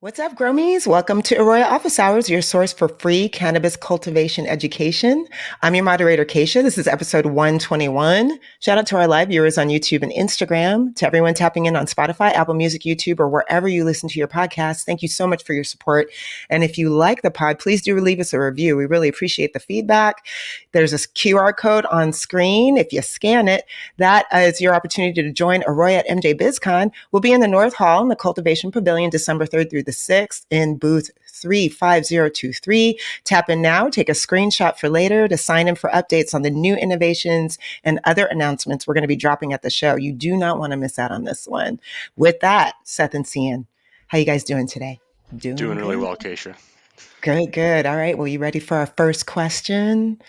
What's up, Gromies? Welcome to Arroya Office Hours, your source for free cannabis cultivation education. I'm your moderator, Keisha. This is episode 121. Shout out to our live viewers on YouTube and Instagram, to everyone tapping in on Spotify, Apple Music, YouTube, or wherever you listen to your podcasts. Thank you so much for your support. And if you like the pod, please do leave us a review. We really appreciate the feedback. There's this QR code on screen. If you scan it, that is your opportunity to join Arroya at MJ BizCon. We'll be in the North Hall in the Cultivation Pavilion December 3rd through the 6th in booth 35023. Tap in now, take a screenshot for later to sign in for updates on the new innovations and other announcements we're going to be dropping at the show. You do not want to miss out on this one. With that, Seth and Cian, how you guys doing today? Doing really well, Keisha. Good, good. All right. Well, you ready for our first question?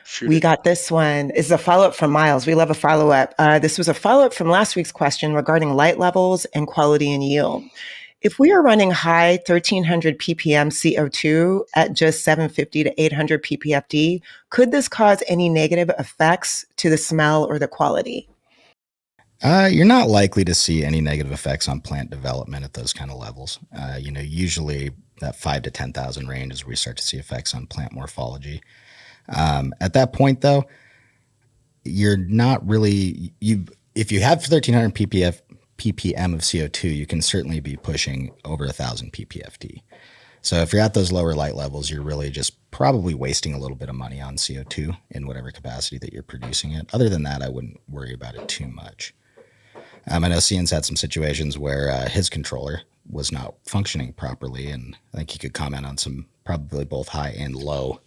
Shoot We it. got this one. It's a follow-up from Miles. We love a follow-up. This was a follow-up from last week's question regarding light levels and quality and yield. If we are running high 1300 ppm CO2 at just 750 to 800 ppfd, could this cause any negative effects to the smell or the quality? You're not likely to see any negative effects on plant development at those kind of levels. Usually that 5 to 10,000 range is where we start to see effects on plant morphology. At that point, though, you're not really if you have 1300 ppm of CO2, you can certainly be pushing over 1,000 ppfd. So if you're at those lower light levels, you're really just probably wasting a little bit of money on CO2 in whatever capacity that you're producing it. Other than that, I wouldn't worry about it too much. I know Cian's had some situations where his controller was not functioning properly, and I think he could comment on some probably both high and low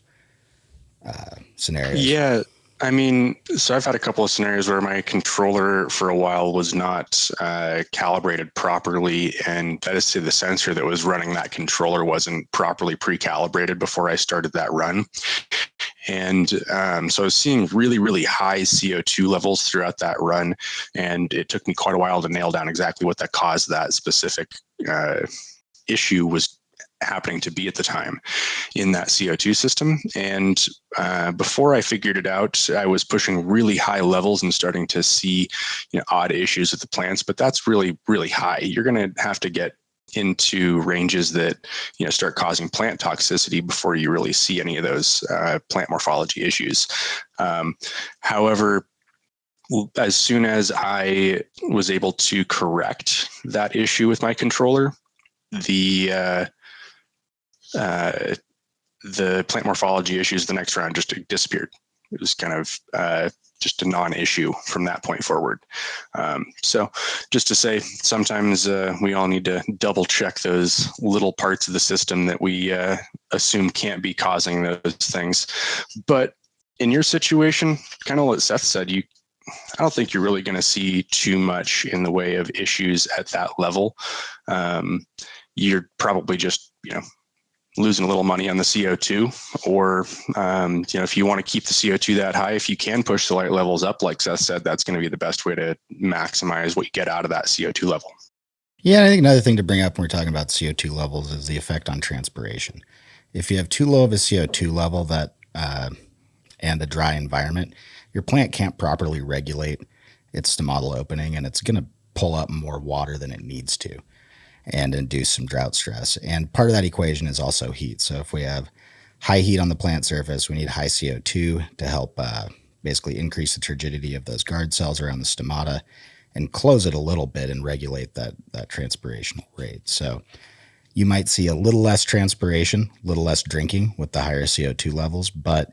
scenarios. Yeah, so I've had a couple of scenarios where my controller for a while was not calibrated properly, and that is to the sensor that was running that controller wasn't properly pre-calibrated before I started that run. And so I was seeing really, really high CO2 levels throughout that run, and it took me quite a while to nail down exactly what that caused that specific issue was happening to be at the time in that CO2 system. And before I figured it out, I was pushing really high levels and starting to see odd issues with the plants, but that's really, really high. You're going to have to get into ranges that start causing plant toxicity before you really see any of those plant morphology issues. However, as soon as I was able to correct that issue with my controller, the plant morphology issues the next round just disappeared. It was kind of just a non-issue from that point forward. So just to say, sometimes we all need to double check those little parts of the system that we assume can't be causing those things. But in your situation, kind of what Seth said, I don't think you're really going to see too much in the way of issues at that level. You're probably just, losing a little money on the CO2, or if you want to keep the CO2 that high, if you can push the light levels up, like Seth said, that's going to be the best way to maximize what you get out of that CO2 level. Yeah, I think another thing to bring up when we're talking about CO2 levels is the effect on transpiration. If you have too low of a CO2 level that and a dry environment, your plant can't properly regulate its stomatal opening, and it's going to pull up more water than it needs to and induce some drought stress. And part of that equation is also heat. So if we have high heat on the plant surface, we need high CO2 to help basically increase the turgidity of those guard cells around the stomata and close it a little bit and regulate that transpirational rate. So you might see a little less transpiration, a little less drinking with the higher CO2 levels, but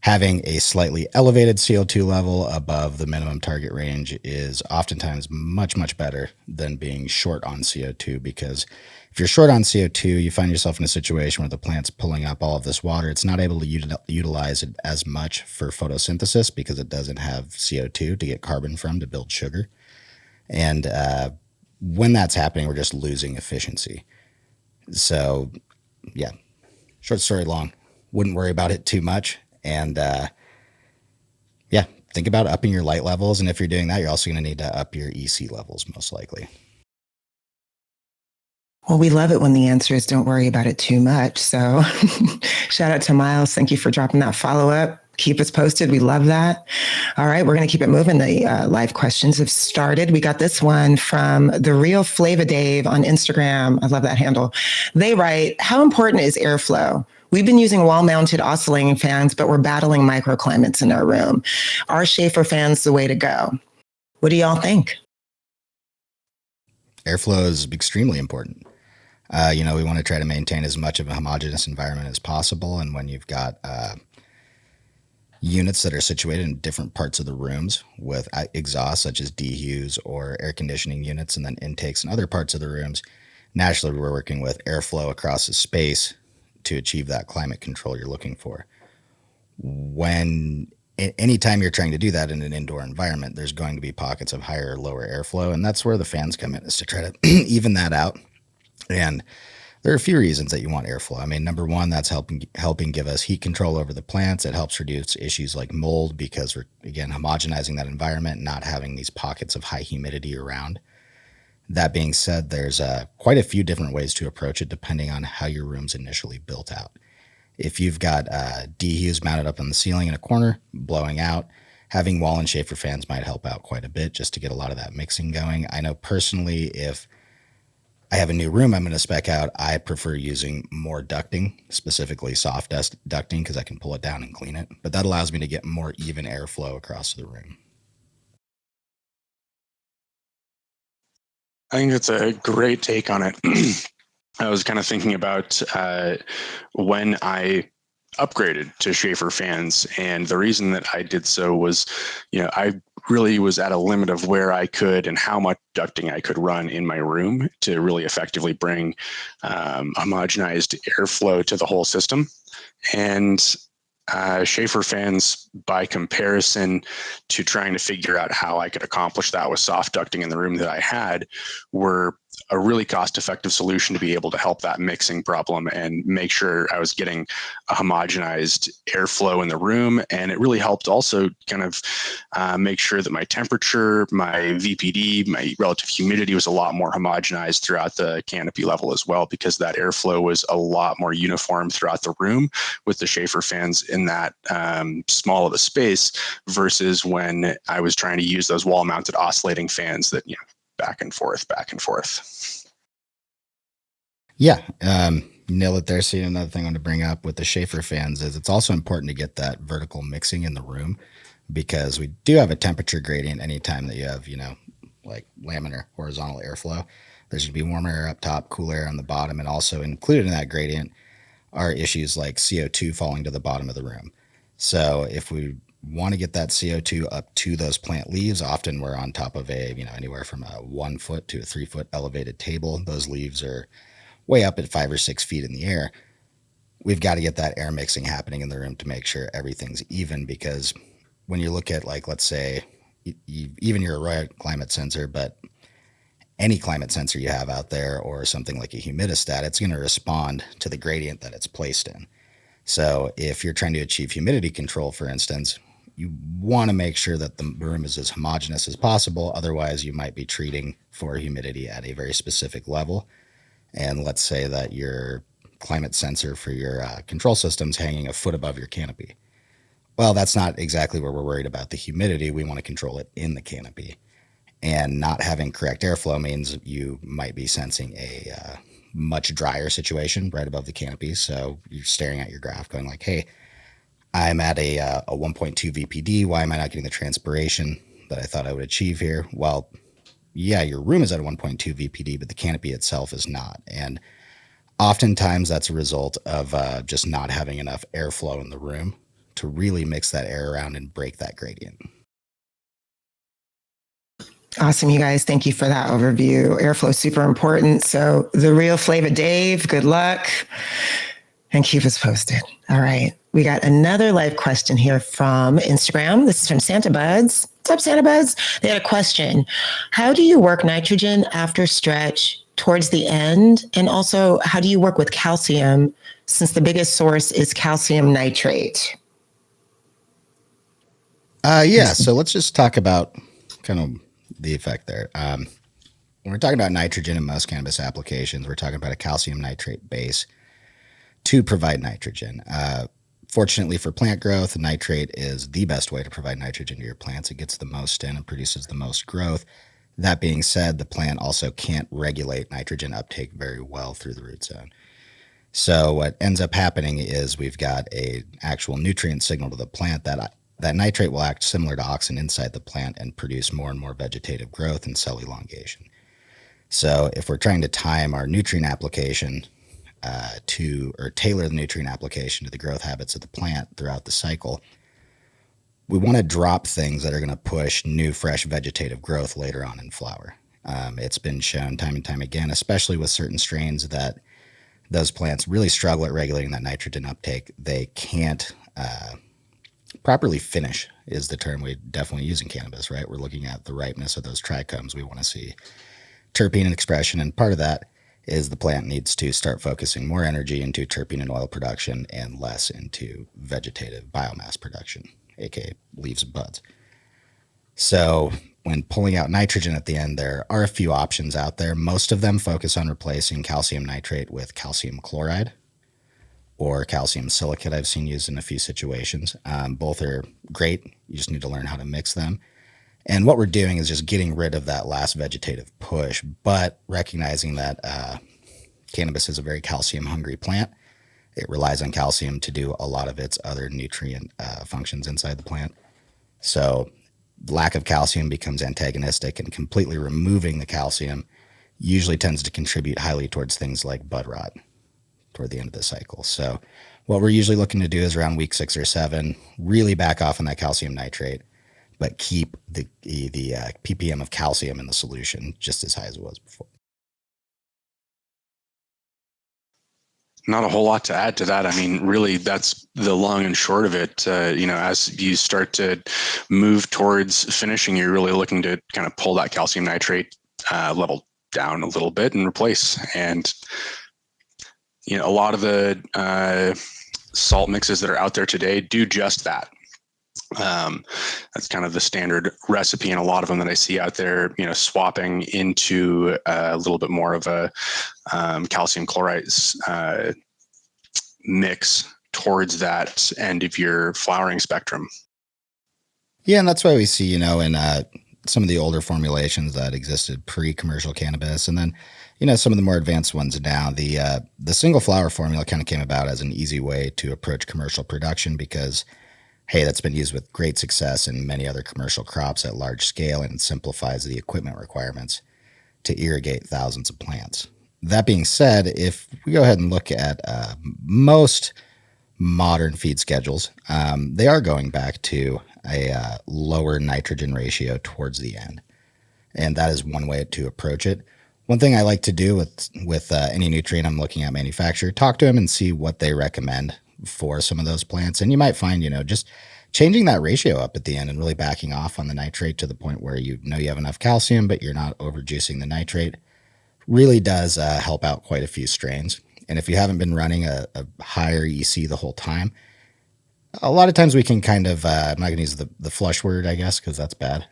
having a slightly elevated CO2 level above the minimum target range is oftentimes much, much better than being short on CO2, because if you're short on CO2, you find yourself in a situation where the plant's pulling up all of this water. It's not able to utilize it as much for photosynthesis because it doesn't have CO2 to get carbon from to build sugar. And when that's happening, we're just losing efficiency. So, yeah, short story long, wouldn't worry about it too much. And think about upping your light levels. And if you're doing that, you're also going to need to up your EC levels, most likely. Well, we love it when the answer is don't worry about it too much. So shout out to Miles. Thank you for dropping that follow-up. Keep us posted. We love that. All right, we're going to keep it moving. The live questions have started. We got this one from the real Flava Dave on Instagram. I love that handle. They write, how important is airflow? We've been using wall-mounted oscillating fans, but we're battling microclimates in our room. Are Schaefer fans the way to go? What do y'all think? Airflow is extremely important. We want to try to maintain as much of a homogeneous environment as possible. And when you've got units that are situated in different parts of the rooms with exhausts such as dehus or air conditioning units, and then intakes in other parts of the rooms, naturally we're working with airflow across the space to achieve that climate control you're looking for. Anytime you're trying to do that in an indoor environment, there's going to be pockets of higher or lower airflow, and that's where the fans come in, is to try to even that out. And there are a few reasons that you want airflow. I mean, number one, that's helping give us heat control over the plants. It helps reduce issues like mold because we're, again, homogenizing that environment, not having these pockets of high humidity around. That being said, there's quite a few different ways to approach it depending on how your room's initially built out. If you've got dehus mounted up on the ceiling in a corner, blowing out, having wall and Schaefer fans might help out quite a bit just to get a lot of that mixing going. I know personally, if I have a new room I'm going to spec out, I prefer using more ducting, specifically soft dust ducting, because I can pull it down and clean it. But that allows me to get more even airflow across the room. I think that's a great take on it. I was kind of thinking about when I upgraded to Schaefer fans, and the reason that I did so was, I really was at a limit of where I could and how much ducting I could run in my room to really effectively bring homogenized airflow to the whole system. And Schaefer fans, by comparison to trying to figure out how I could accomplish that with soft ducting in the room that I had, were a really cost-effective solution to be able to help that mixing problem and make sure I was getting a homogenized airflow in the room. And it really helped also kind of make sure that my temperature, my VPD, my relative humidity was a lot more homogenized throughout the canopy level as well, because that airflow was a lot more uniform throughout the room with the Schaefer fans in that small of a space versus when I was trying to use those wall-mounted oscillating fans that, back and forth. Yeah, nail it there. See, another thing I want to bring up with the Schaefer fans is it's also important to get that vertical mixing in the room, because we do have a temperature gradient anytime that you have, like laminar horizontal airflow. There's going to be warm air up top, cool air on the bottom, and also included in that gradient are issues like CO2 falling to the bottom of the room. So if we want to get that CO2 up to those plant leaves, often we're on top of anywhere from a 1 foot to a 3 foot elevated table. Those leaves are way up at 5 or 6 feet in the air. We've got to get that air mixing happening in the room to make sure everything's even, because when you look at, like, let's say even your Arroya climate sensor, but any climate sensor you have out there, or something like a humidistat, it's going to respond to the gradient that it's placed in. So if you're trying to achieve humidity control, for instance, you want to make sure that the room is as homogeneous as possible. Otherwise, you might be treating for humidity at a very specific level. And let's say that your climate sensor for your control system's hanging a foot above your canopy. Well, that's not exactly where we're worried about the humidity. We want to control it in the canopy. And not having correct airflow means you might be sensing a much drier situation right above the canopy. So you're staring at your graph going like, hey, I'm at a 1.2 VPD. Why am I not getting the transpiration that I thought I would achieve here? Well, yeah, your room is at a 1.2 VPD, but the canopy itself is not. And oftentimes that's a result of just not having enough airflow in the room to really mix that air around and break that gradient. Awesome, you guys. Thank you for that overview. Airflow is super important. So the real Flava Dave, good luck. And keep us posted. All right. We got another live question here from Instagram. This is from Santa Buds. What's up, Santa Buds? They had a question. How do you work nitrogen after stretch towards the end? And also, how do you work with calcium, since the biggest source is calcium nitrate? So let's just talk about kind of the effect there. When we're talking about nitrogen in most cannabis applications, we're talking about a calcium nitrate base to provide nitrogen. Fortunately for plant growth, nitrate is the best way to provide nitrogen to your plants. It gets the most in and produces the most growth. That being said, the plant also can't regulate nitrogen uptake very well through the root zone. So what ends up happening is we've got a actual nutrient signal to the plant that nitrate will act similar to auxin inside the plant and produce more and more vegetative growth and cell elongation. So if we're trying to time our nutrient application or tailor the nutrient application to the growth habits of the plant throughout the cycle, we want to drop things that are going to push new, fresh vegetative growth later on in flower. It's been shown time and time again, especially with certain strains, that those plants really struggle at regulating that nitrogen uptake. They can't properly finish, is the term we definitely use in cannabis, right? We're looking at the ripeness of those trichomes. We want to see terpene and expression, and part of that is the plant needs to start focusing more energy into terpene and oil production and less into vegetative biomass production, aka leaves and buds. So when pulling out nitrogen at the end, there are a few options out there. Most of them focus on replacing calcium nitrate with calcium chloride or calcium silicate. I've seen used in a few situations. Both are great. You just need to learn how to mix them. And what we're doing is just getting rid of that last vegetative push, but recognizing that cannabis is a very calcium-hungry plant. It relies on calcium to do a lot of its other nutrient functions inside the plant. So lack of calcium becomes antagonistic, and completely removing the calcium usually tends to contribute highly towards things like bud rot toward the end of the cycle. So what we're usually looking to do is around week 6 or 7, really back off on that calcium nitrate, but keep the ppm of calcium in the solution just as high as it was before. Not a whole lot to add to that. I mean, really, that's the long and short of it. As you start to move towards finishing, you're really looking to kind of pull that calcium nitrate level down a little bit and replace. And a lot of the salt mixes that are out there today do just that. That's kind of the standard recipe, and a lot of them that I see out there, swapping into a little bit more of a calcium chloride mix towards that end of your flowering spectrum. Yeah, and that's why we see, in some of the older formulations that existed pre-commercial cannabis, and then, some of the more advanced ones now, the single flower formula kind of came about as an easy way to approach commercial production because, hey, that's been used with great success in many other commercial crops at large scale, and it simplifies the equipment requirements to irrigate thousands of plants. That being said, if we go ahead and look at most modern feed schedules, they are going back to a lower nitrogen ratio towards the end. And that is one way to approach it. One thing I like to do with any nutrient I'm looking at manufacturer, talk to them and see what they recommend for some of those plants. And you might find, just changing that ratio up at the end and really backing off on the nitrate to the point where you have enough calcium, but you're not overjuicing the nitrate, really does help out quite a few strains. And if you haven't been running a higher EC the whole time, a lot of times we can kind of, I'm not going to use the flush word, I guess, because that's bad,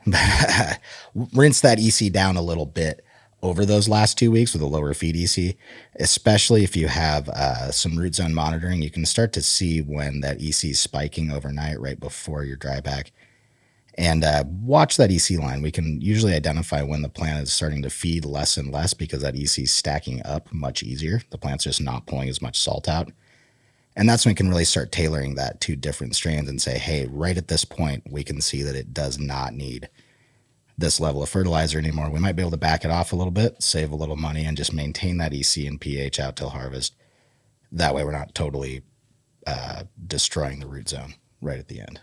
rinse that EC down a little bit over those last 2 weeks with a lower feed EC, especially if you have some root zone monitoring. You can start to see when that EC is spiking overnight right before your dry back. And watch that EC line. We can usually identify when the plant is starting to feed less and less because that EC is stacking up much easier. The plant's just not pulling as much salt out. And that's when we can really start tailoring that to different strains and say, hey, right at this point, we can see that it does not need this level of fertilizer anymore. We might be able to back it off a little bit, save a little money, and just maintain that EC and pH out till harvest. That way we're not totally destroying the root zone right at the end.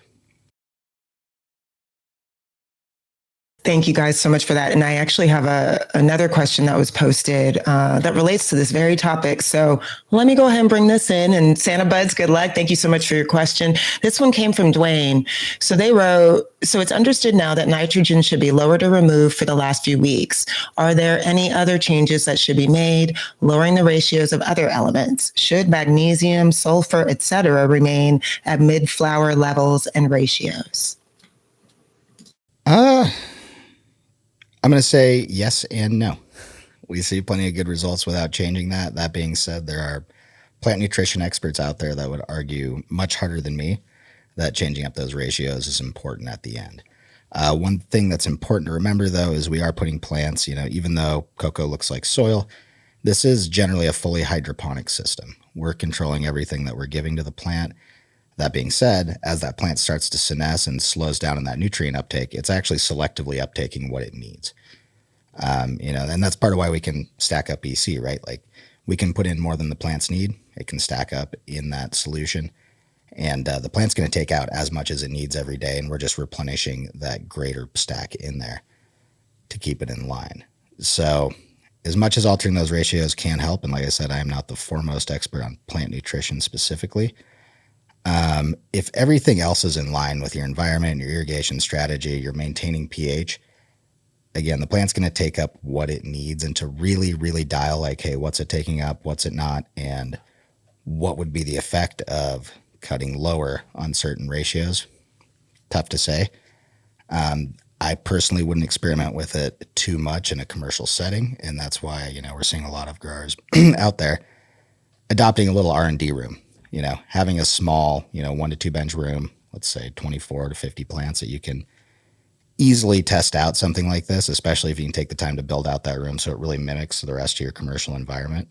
Thank you guys so much for that. And I actually have another question that was posted that relates to this very topic. So let me go ahead and bring this in. And Santa Buds, good luck. Thank you so much for your question. This one came from Dwayne. So they wrote, so it's understood now that nitrogen should be lowered or removed for the last few weeks. Are there any other changes that should be made, lowering the ratios of other elements? Should magnesium, sulfur, etc., remain at mid-flower levels and ratios? I'm going to say yes and no. We see plenty of good results without changing that. That being said, there are plant nutrition experts out there that would argue much harder than me that changing up those ratios is important at the end. One thing that's important to remember, though, is we are putting plants, even though cocoa looks like soil, this is generally a fully hydroponic system. We're controlling everything that we're giving to the plant. That being said, as that plant starts to senesce and slows down in that nutrient uptake, it's actually selectively uptaking what it needs. And that's part of why we can stack up EC, right? Like we can put in more than the plants need. It can stack up in that solution. And the plant's going to take out as much as it needs every day. And we're just replenishing that greater stack in there to keep it in line. So as much as altering those ratios can help, and like I said, I am not the foremost expert on plant nutrition specifically. If everything else is in line with your environment, your irrigation strategy, you're maintaining pH, again, the plant's going to take up what it needs, and to really, really dial like, hey, what's it taking up? What's it not? And what would be the effect of cutting lower on certain ratios? Tough to say. I personally wouldn't experiment with it too much in a commercial setting. And that's why, we're seeing a lot of growers out there adopting a little R&D room, having a small, 1 to 2 bench room, let's say 24 to 50 plants that you can easily test out something like this, especially if you can take the time to build out that room so it really mimics the rest of your commercial environment.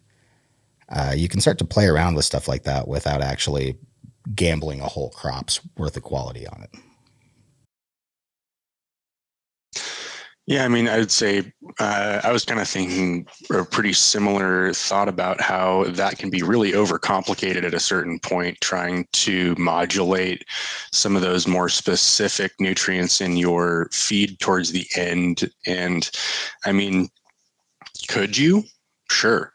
You can start to play around with stuff like that without actually gambling a whole crop's worth of quality on it. Yeah, I mean, I would say I was kind of thinking a pretty similar thought about how that can be really overcomplicated at a certain point, trying to modulate some of those more specific nutrients in your feed towards the end. And I mean, could you? Sure.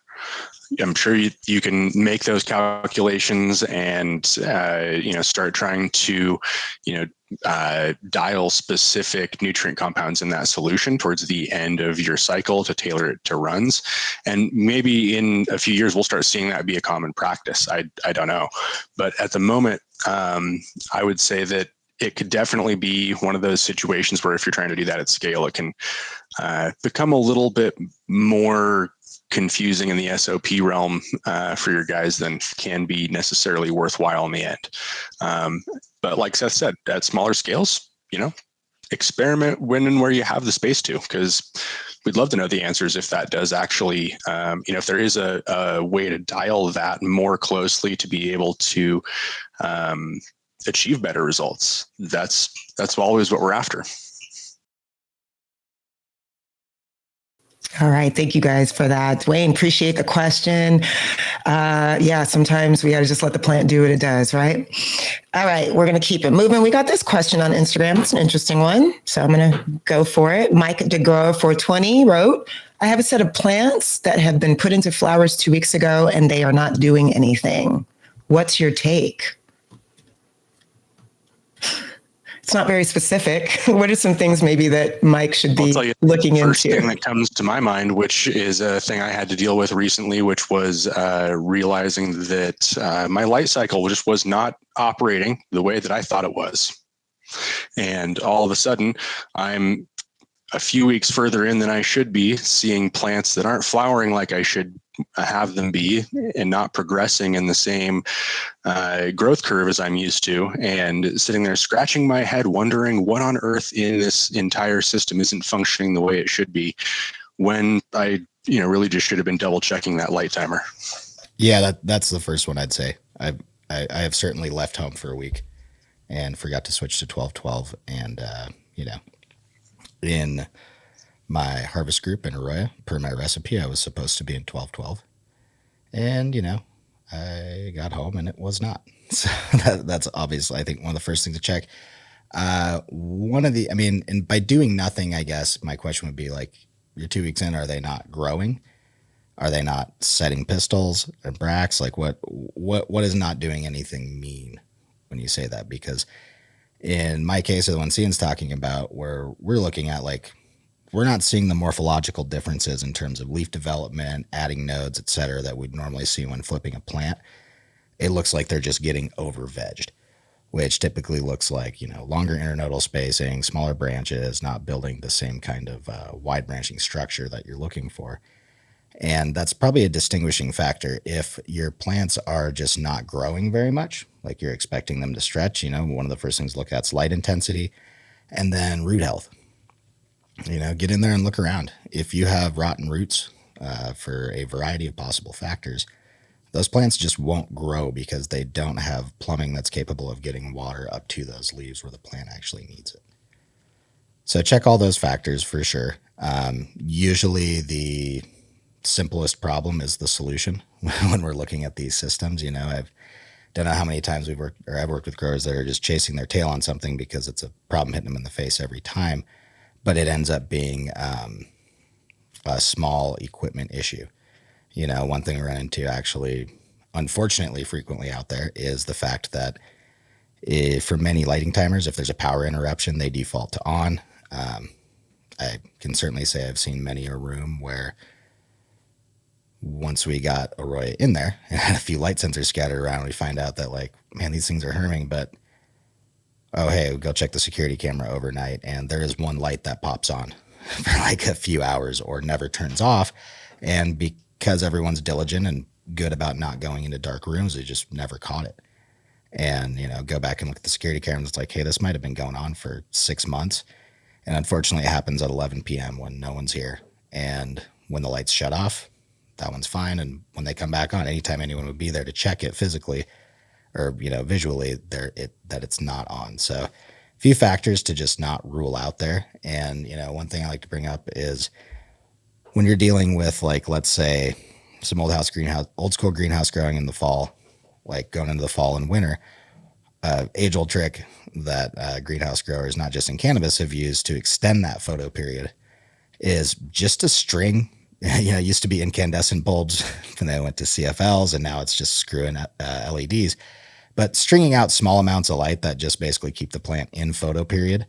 I'm sure you can make those calculations and, start trying to, dial specific nutrient compounds in that solution towards the end of your cycle to tailor it to runs. And maybe in a few years, we'll start seeing that be a common practice. I don't know. But at the moment, I would say that it could definitely be one of those situations where if you're trying to do that at scale, it can become a little bit more confusing in the SOP realm for your guys than can be necessarily worthwhile in the end. But like Seth said, at smaller scales, experiment when and where you have the space to, because we'd love to know the answers if that does actually, if there is a way to dial that more closely to be able to achieve better results. That's always what we're after. All right. Thank you guys for that. Wayne, appreciate the question. Sometimes we got to just let the plant do what it does, right? All right. We're going to keep it moving. We got this question on Instagram. It's an interesting one. So I'm going to go for it. Mike DeGrower 420 wrote, I have a set of plants that have been put into flowers 2 weeks ago and they are not doing anything. What's your take? It's not very specific. What are some things maybe that Mike should be looking into? First thing that comes to my mind, which is a thing I had to deal with recently, which was realizing that my light cycle just was not operating the way that I thought it was. And all of a sudden, I'm a few weeks further in than I should be, seeing plants that aren't flowering like I should have them be and not progressing in the same growth curve as I'm used to, and sitting there scratching my head wondering what on earth in this entire system isn't functioning the way it should be, when I really just should have been double checking that light timer. Yeah, that's the first one I'd say. I have certainly left home for a week and forgot to switch to 12-12, and in my harvest group in Arroya, per my recipe, I was supposed to be in 12-12. And, I got home and it was not. So that's obviously, I think, one of the first things to check. And by doing nothing, I guess my question would be like, you're 2 weeks in, are they not growing? Are they not setting pistils or bracts? Like what does not doing anything mean when you say that? Because in my case, or the one Cian's talking about, where we're looking at, like, we're not seeing the morphological differences in terms of leaf development, adding nodes, et cetera, that we'd normally see when flipping a plant. It looks like they're just getting over-vegged, which typically looks like, longer internodal spacing, smaller branches, not building the same kind of wide branching structure that you're looking for. And that's probably a distinguishing factor. If your plants are just not growing very much, like you're expecting them to stretch, one of the first things to look at is light intensity and then root health. Get in there and look around. If you have rotten roots for a variety of possible factors, those plants just won't grow because they don't have plumbing that's capable of getting water up to those leaves where the plant actually needs it. So check all those factors for sure. Usually the simplest problem is the solution when we're looking at these systems. I don't know how many times I've worked with growers that are just chasing their tail on something because it's a problem hitting them in the face every time, but it ends up being a small equipment issue. One thing I run into actually, unfortunately, frequently out there is the fact that for many lighting timers, if there's a power interruption, they default to on. I can certainly say I've seen many a room where once we got Arroya in there and had a few light sensors scattered around, we find out that man, these things are herming, but oh, hey, we'll go check the security camera overnight and there is one light that pops on for a few hours or never turns off. And because everyone's diligent and good about not going into dark rooms, they just never caught it. And, go back and look at the security cameras. It's hey, this might have been going on for 6 months. And unfortunately, it happens at 11 p.m. when no one's here. And when the lights shut off, that one's fine. And when they come back on, anytime anyone would be there to check it physically or, visually, that it's not on. So a few factors to just not rule out there. And, one thing I like to bring up is when you're dealing with, let's say, some old school greenhouse growing in the fall, going into the fall and winter, age-old trick that greenhouse growers, not just in cannabis, have used to extend that photo period is just a string. It used to be incandescent bulbs, and then went to CFLs, and now it's just screwing LEDs. But stringing out small amounts of light that just basically keep the plant in photo period,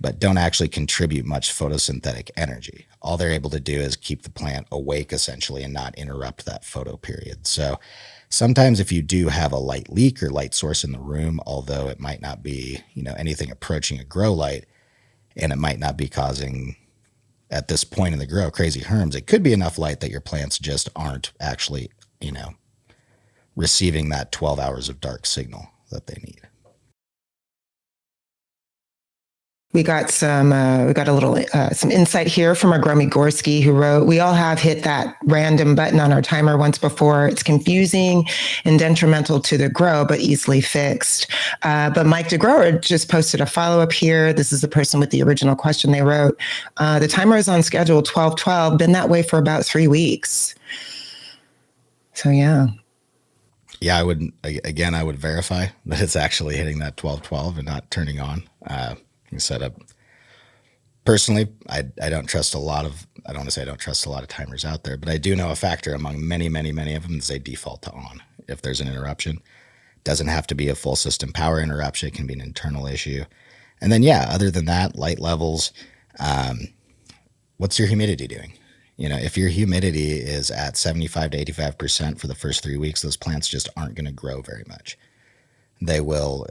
but don't actually contribute much photosynthetic energy. All they're able to do is keep the plant awake, essentially, and not interrupt that photo period. So sometimes if you do have a light leak or light source in the room, although it might not be, anything approaching a grow light, and it might not be causing, at this point in the grow, crazy herms, it could be enough light that your plants just aren't actually, receiving that 12 hours of dark signal that they need. We got some insight here from our Gromy Gorski, who wrote, "We all have hit that random button on our timer once before. It's confusing and detrimental to the grow, but easily fixed." But Mike DeGrower just posted a follow-up here. This is the person with the original question they wrote. The timer is on schedule 12/12, been that way for about 3 weeks. So, yeah. Yeah, I would verify that it's actually hitting that 12/12 and not turning on. Setup. Personally, I don't trust a lot of, I don't want to say I don't trust a lot of timers out there, but I do know a factor among many, many, many of them is they default to on if there's an interruption. Doesn't have to be a full system power interruption. It can be an internal issue. And then, other than that, light levels, what's your humidity doing? If your humidity is at 75 to 85% for the first 3 weeks, those plants just aren't going to grow very much. They will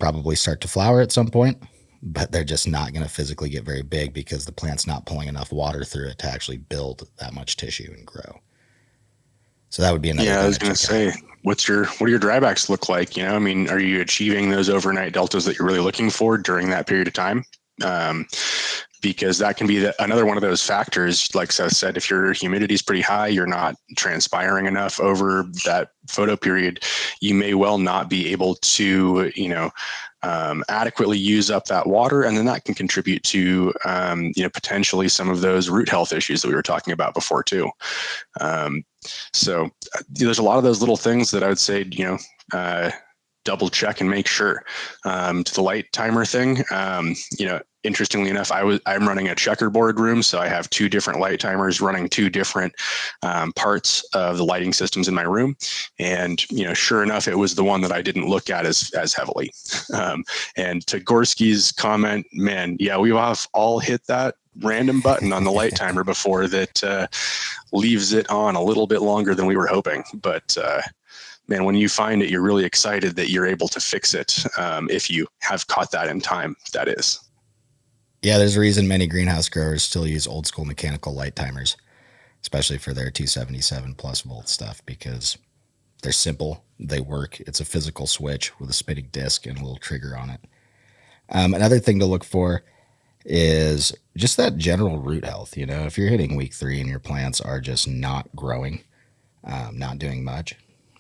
probably start to flower at some point, but they're just not going to physically get very big because the plant's not pulling enough water through it to actually build that much tissue and grow. So that would be another. Yeah, I was going to say, what do your drybacks look like? Are you achieving those overnight deltas that you're really looking for during that period of time? Because that can be another one of those factors. Like Seth said, if your humidity is pretty high, you're not transpiring enough over that photo period, you may well not be able to, adequately use up that water. And then that can contribute to, potentially some of those root health issues that we were talking about before too. So there's a lot of those little things that I would say, double check and make sure. To the light timer thing, interestingly enough, I'm running a checkerboard room, so I have 2 different light timers running 2 different parts of the lighting systems in my room. And sure enough, it was the one that I didn't look at as heavily. And to Gorski's comment, man, yeah, we've all hit that random button on the light timer before that leaves it on a little bit longer than we were hoping. But man, when you find it, you're really excited that you're able to fix it if you have caught that in time, that is. Yeah, there's a reason many greenhouse growers still use old school mechanical light timers. especially for their 277 plus volt stuff, because they're simple, they work. It's a physical switch with a spinning disc and a little trigger on it. Another thing to look for is just that general root health. You know, if you're hitting week 3 and your plants are just not growing, not doing much,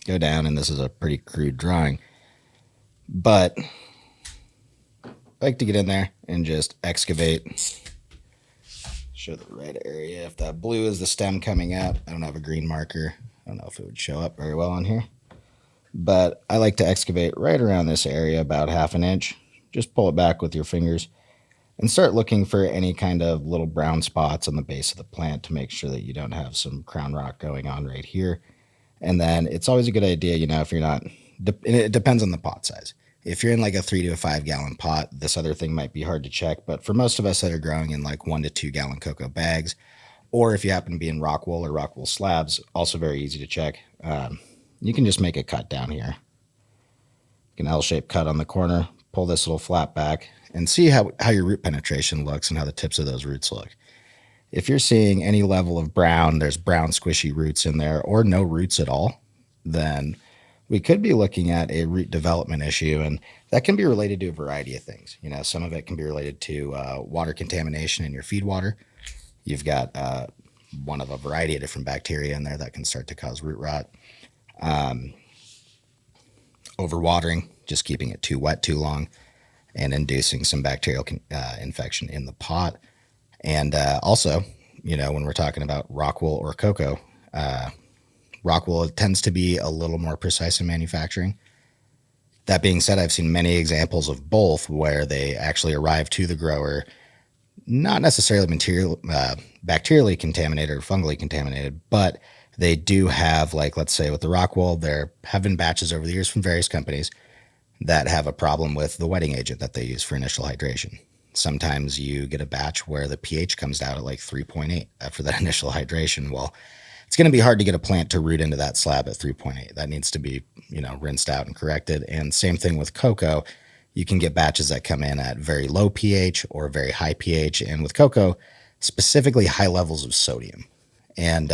go down, and this is a pretty crude drawing, but I like to get in there and just excavate, show the red area. If that blue is the stem coming out, I don't have a green marker. I don't know if it would show up very well on here, but I like to excavate right around this area, about 1/2 inch. Just pull it back with your fingers and start looking for any kind of little brown spots on the base of the plant to make sure that you don't have some crown rot going on right here. And then it's always a good idea, you know, if you're not, it depends on the pot size. If you're in like a 3 to 5 gallon pot, this other thing might be hard to check. But for most of us that are growing in like 1 to 2 gallon coco bags, or if you happen to be in rockwool or rockwool slabs, also very easy to check. You can just make a cut down here. An L-shaped cut on the corner, pull this little flap back, and see how your root penetration looks and how the tips of those roots look. If you're seeing any level of brown, there's brown squishy roots in there, or no roots at all, then we could be looking at a root development issue, and that can be related to a variety of things. You know, some of it can be related to water contamination in your feed water. You've got one of a variety of different bacteria in there that can start to cause root rot. Overwatering, just keeping it too wet too long, and inducing some bacterial infection in the pot. And also, you know, when we're talking about rockwool or coco, rockwool tends to be a little more precise in manufacturing. That being said, I've seen many examples of both where they actually arrive to the grower not necessarily bacterially contaminated or fungally contaminated, but they do have, like, let's say with the rockwool, there have been batches over the years from various companies that have a problem with the wetting agent that they use for initial hydration. Sometimes you get a batch where the pH comes out at like 3.8 after that initial hydration. Well, it's going to be hard to get a plant to root into that slab at 3.8. That needs to be, you know, rinsed out and corrected. And same thing with coco. You can get batches that come in at very low pH or very high pH. And with coco, specifically high levels of sodium. And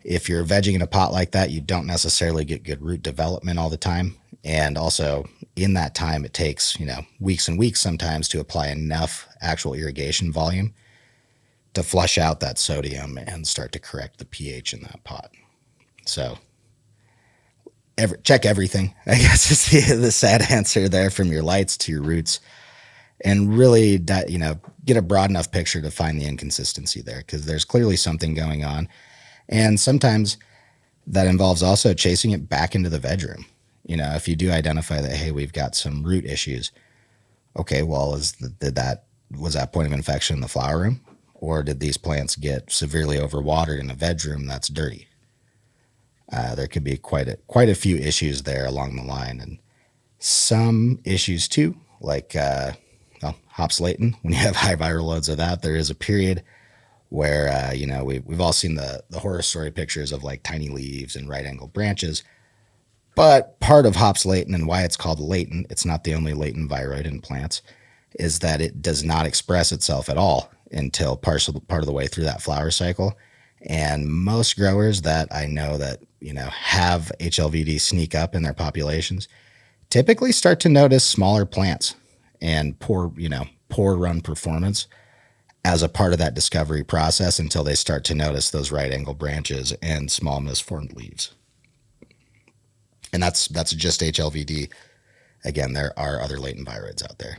if you're vegging in a pot like that, you don't necessarily get good root development all the time. And also in that time, it takes, you know, weeks and weeks sometimes to apply enough actual irrigation volume to flush out that sodium and start to correct the pH in that pot. So check everything, I guess, is the sad answer there, from your lights to your roots, and really, you know, get a broad enough picture to find the inconsistency there, because there's clearly something going on. And sometimes that involves also chasing it back into the veg room. You know, if you do identify that, hey, we've got some root issues. Okay, well, was that point of infection in the flower room? Or did these plants get severely overwatered in a veg room that's dirty? There could be quite a few issues there along the line. And some issues too, like hops latent. When you have high viral loads of that, there is a period where, you know, we've all seen the horror story pictures of like tiny leaves and right angled branches. But part of hops latent, and why it's called latent, it's not the only latent viroid in plants, is that it does not express itself at all until part of the way through that flower cycle. And most growers that I know that, you know, have HLVD sneak up in their populations typically start to notice smaller plants and poor run performance as a part of that discovery process, until they start to notice those right angle branches and small misformed leaves. And that's just HLVD. Again, there are other latent viroids out there.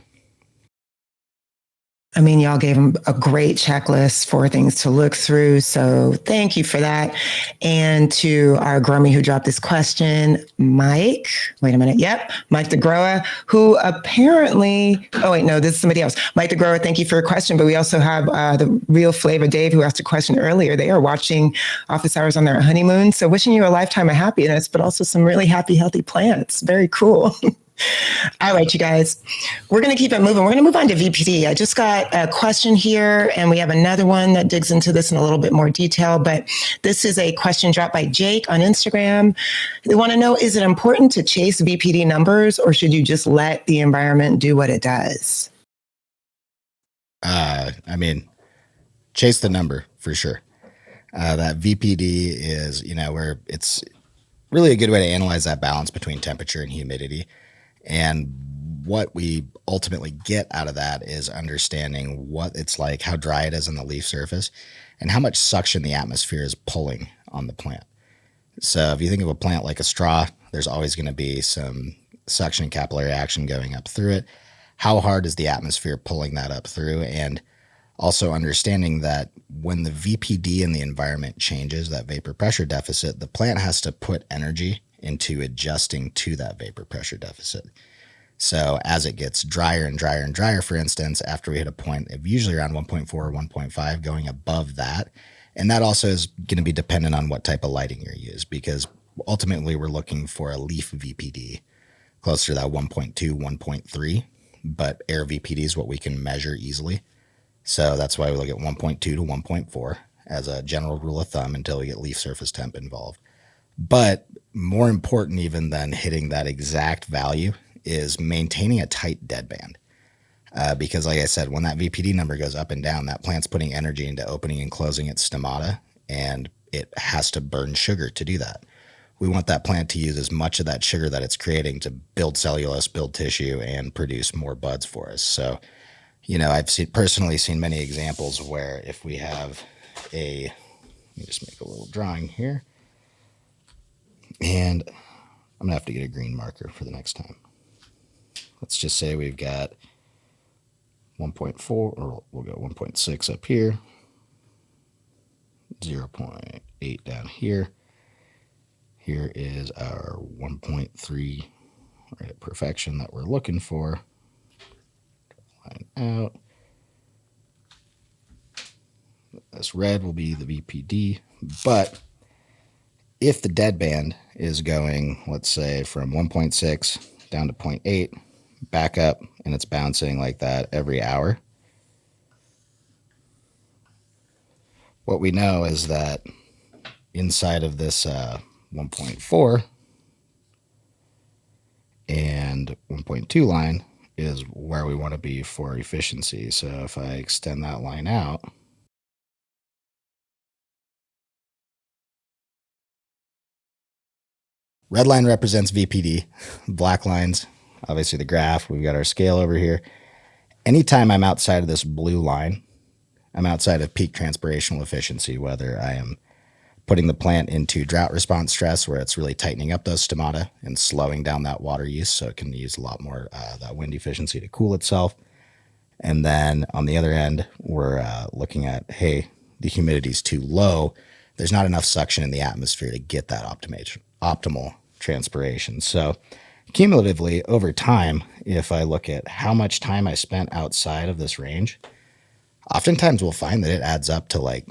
I mean, y'all gave them a great checklist for things to look through. So thank you for that. And to our grommy who dropped this question, Mike, wait a minute. Yep. Mike the grower, who apparently, oh wait, no, this is somebody else. Mike the grower, thank you for your question. But we also have the Real Flavor Dave, who asked a question earlier. They are watching office hours on their honeymoon. So wishing you a lifetime of happiness, but also some really happy, healthy plants. Very cool. All right, you guys, we're going to keep it moving. We're going to move on to VPD. I just got a question here, and we have another one that digs into this in a little bit more detail. But this is a question dropped by Jake on Instagram. They want to know, is it important to chase VPD numbers, or should you just let the environment do what it does? I mean, chase the number for sure. That VPD is, where it's really a good way to analyze that balance between temperature and humidity. And what we ultimately get out of that is understanding what it's like, how dry it is on the leaf surface, and how much suction the atmosphere is pulling on the plant. So if you think of a plant like a straw, there's always going to be some suction capillary action going up through it. How hard is the atmosphere pulling that up through? And also understanding that when the VPD in the environment changes, that vapor pressure deficit, the plant has to put energy into adjusting to that vapor pressure deficit. So as it gets drier and drier and drier, for instance, after we hit a point of usually around 1.4 or 1.5, going above that, and that also is going to be dependent on what type of lighting you use, because ultimately we're looking for a leaf VPD closer to that 1.2, 1.3, but air VPD is what we can measure easily. So that's why we look at 1.2 to 1.4 as a general rule of thumb until we get leaf surface temp involved. But more important even than hitting that exact value is maintaining a tight deadband. Because like I said, when that VPD number goes up and down, that plant's putting energy into opening and closing its stomata, and it has to burn sugar to do that. We want that plant to use as much of that sugar that it's creating to build cellulose, build tissue, and produce more buds for us. So, I've personally seen many examples where if we have let me just make a little drawing here, and I'm going to have to get a green marker for the next time. Let's just say we've got 1.4, or we'll go 1.6 up here, 0.8 down here. Here is our 1.3 right at perfection that we're looking for. Line out. This red will be the VPD, but if the deadband is going, let's say, from 1.6 down to 0.8, back up, and it's bouncing like that every hour, what we know is that inside of this 1.4 and 1.2 line is where we want to be for efficiency. So if I extend that line out, red line represents VPD, black lines, obviously the graph, we've got our scale over here. Anytime I'm outside of this blue line, I'm outside of peak transpirational efficiency, whether I am putting the plant into drought response stress where it's really tightening up those stomata and slowing down that water use so it can use a lot more that wind efficiency to cool itself. And then on the other end, we're looking at, hey, the humidity is too low. There's not enough suction in the atmosphere to get that optimal transpiration. So cumulatively over time, if I look at how much time I spent outside of this range, oftentimes we'll find that it adds up to like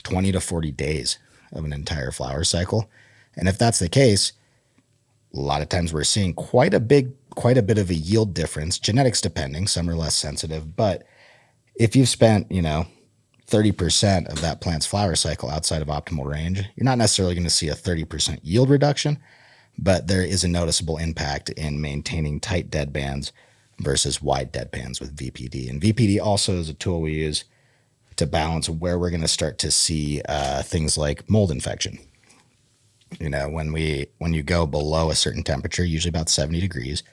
20 to 40 days of an entire flower cycle. And if that's the case, a lot of times we're seeing quite a bit of a yield difference, genetics depending, some are less sensitive. But if you've spent, 30% of that plant's flower cycle outside of optimal range, you're not necessarily going to see a 30% yield reduction, but there is a noticeable impact in maintaining tight deadbands versus wide deadbands with VPD. And VPD also is a tool we use to balance where we're going to start to see things like mold infection. When you go below a certain temperature, usually about 70 degrees,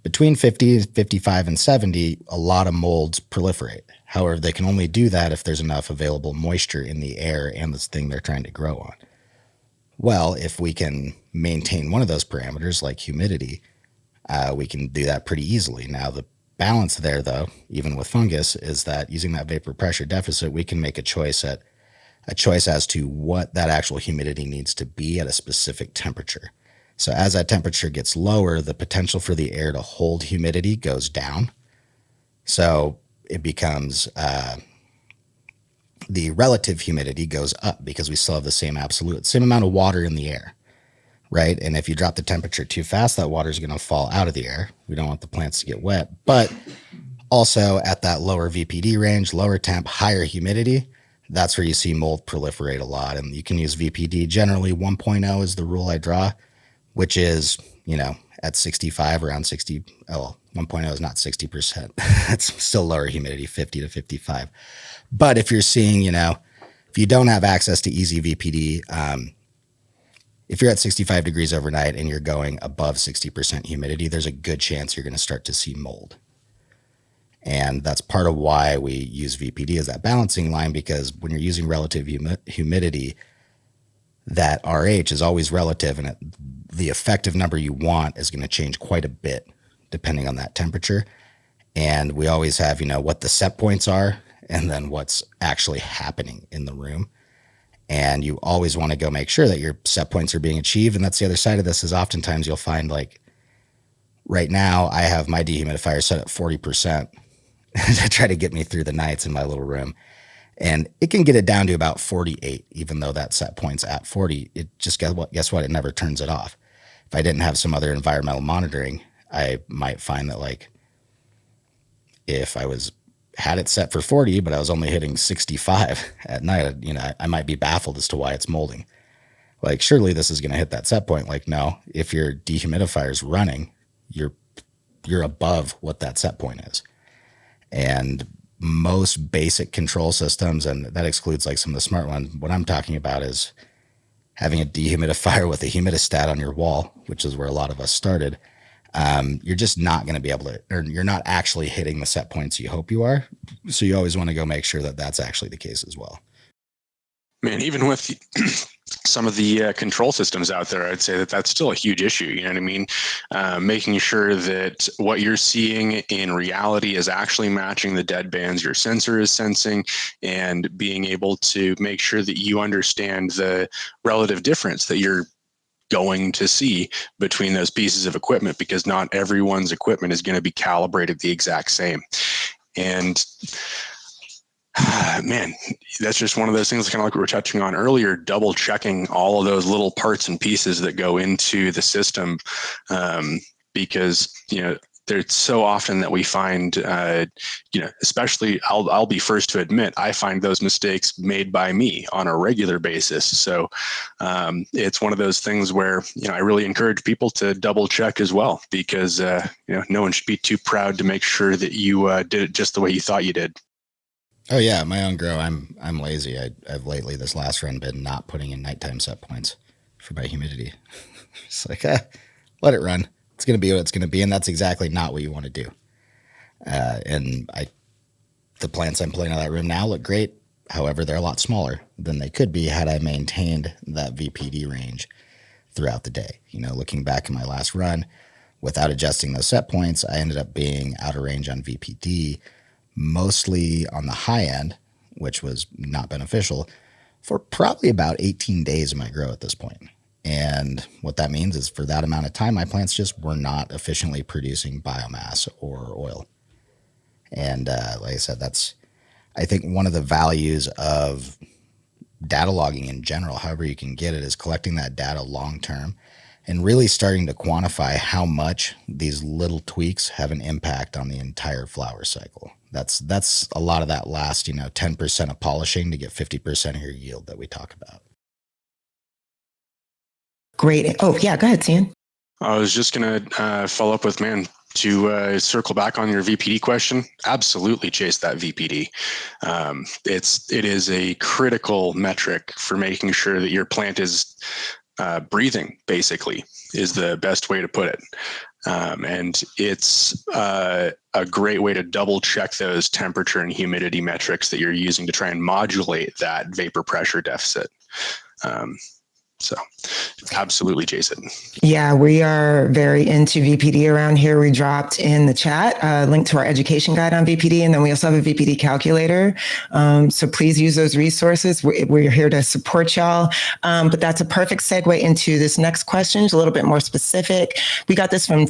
between 50, 55, and 70, a lot of molds proliferate. However, they can only do that if there's enough available moisture in the air and this thing they're trying to grow on. Well, if we can maintain one of those parameters, like humidity, we can do that pretty easily. Now, the balance there, though, even with fungus, is that using that vapor pressure deficit, we can make a choice as to what that actual humidity needs to be at a specific temperature. So as that temperature gets lower, the potential for the air to hold humidity goes down. So it becomes the relative humidity goes up because we still have the same amount of water in the air, right? And if you drop the temperature too fast, that water is going to fall out of the air. We don't want the plants to get wet. But also at that lower VPD range, lower temp, higher humidity, that's where you see mold proliferate a lot. And you can use VPD. Generally, 1.0 is the rule I draw, which is, at 65, around 60. Oh, 1.0 is not 60%. It's still lower humidity, 50 to 55. But if you're seeing, If you don't have access to easy VPD, if you're at 65 degrees overnight and you're going above 60% humidity, there's a good chance you're going to start to see mold. And that's part of why we use VPD as that balancing line, because when you're using relative humidity, that RH is always relative, and the effective number you want is going to change quite a bit depending on that temperature. And we always have, what the set points are and then what's actually happening in the room. And you always want to go make sure that your set points are being achieved. And that's the other side of this, is oftentimes you'll find, like, right now I have my dehumidifier set at 40% to try to get me through the nights in my little room. And it can get it down to about 48, even though that set point's at 40. It just, guess what? It never turns it off. If I didn't have some other environmental monitoring, I might find that, like, if I had it set for 40, but I was only hitting 65 at night, I might be baffled as to why it's molding. Like, surely this is going to hit that set point. Like, no, if your dehumidifier is running, you're above what that set point is. And most basic control systems, and that excludes like some of the smart ones, what I'm talking about is having a dehumidifier with a humidistat on your wall, which is where a lot of us started. You're just not going to be able to, or you're not actually hitting the set points you hope you are. So you always want to go make sure that that's actually the case as well. Man, even with some of the control systems out there, I'd say that that's still a huge issue. You know what I mean? Making sure that what you're seeing in reality is actually matching the dead bands your sensor is sensing, and being able to make sure that you understand the relative difference that you're going to see between those pieces of equipment, because not everyone's equipment is going to be calibrated the exact same. And man, that's just one of those things, kind of like we were touching on earlier, double checking all of those little parts and pieces that go into the system. Because, there's so often that we find, especially I'll be first to admit, I find those mistakes made by me on a regular basis. So it's one of those things where, I really encourage people to double check as well, because, no one should be too proud to make sure that you did it just the way you thought you did. Oh yeah, my own grow, I'm lazy. I've lately, this last run, been not putting in nighttime set points for my humidity. It's like, let it run. It's going to be what it's going to be, and that's exactly not what you want to do. And the plants I'm pulling out of that room now look great. However, they're a lot smaller than they could be had I maintained that VPD range throughout the day. Looking back at my last run, without adjusting those set points, I ended up being out of range on VPD, mostly on the high end, which was not beneficial, for probably about 18 days of my grow at this point. And what that means is, for that amount of time, my plants just were not efficiently producing biomass or oil. And like I said, that's, I think, one of the values of data logging in general, however you can get it, is collecting that data long term and really starting to quantify how much these little tweaks have an impact on the entire flower cycle. That's a lot of that last, 10% of polishing to get 50% of your yield that we talk about. Great. Oh, yeah, go ahead, Cian. I was just going to follow up with, to circle back on your VPD question. Absolutely chase that VPD. It is a critical metric for making sure that your plant is breathing, basically, is the best way to put it. And it's a great way to double check those temperature and humidity metrics that you're using to try and modulate that vapor pressure deficit. So absolutely, Jason. Yeah, we are very into VPD around here. We dropped in the chat a link to our education guide on VPD, and then we also have a VPD calculator. So please use those resources. We're here to support y'all. But that's a perfect segue into this next question. It's a little bit more specific. We got this from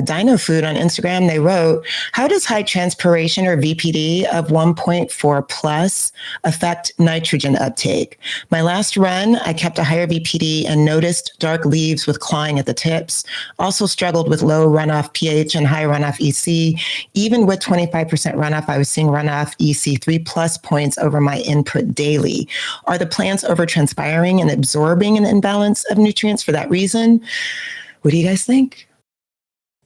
Dino Food on Instagram. They wrote, how does high transpiration, or VPD, of 1.4 plus affect nitrogen uptake? My last run, I kept a higher VPD and noticed dark leaves with clawing at the tips. Also struggled with low runoff pH and high runoff EC. Even with 25% runoff, I was seeing runoff EC 3+ points over my input daily. Are the plants over transpiring and absorbing an imbalance of nutrients for that reason? What do you guys think?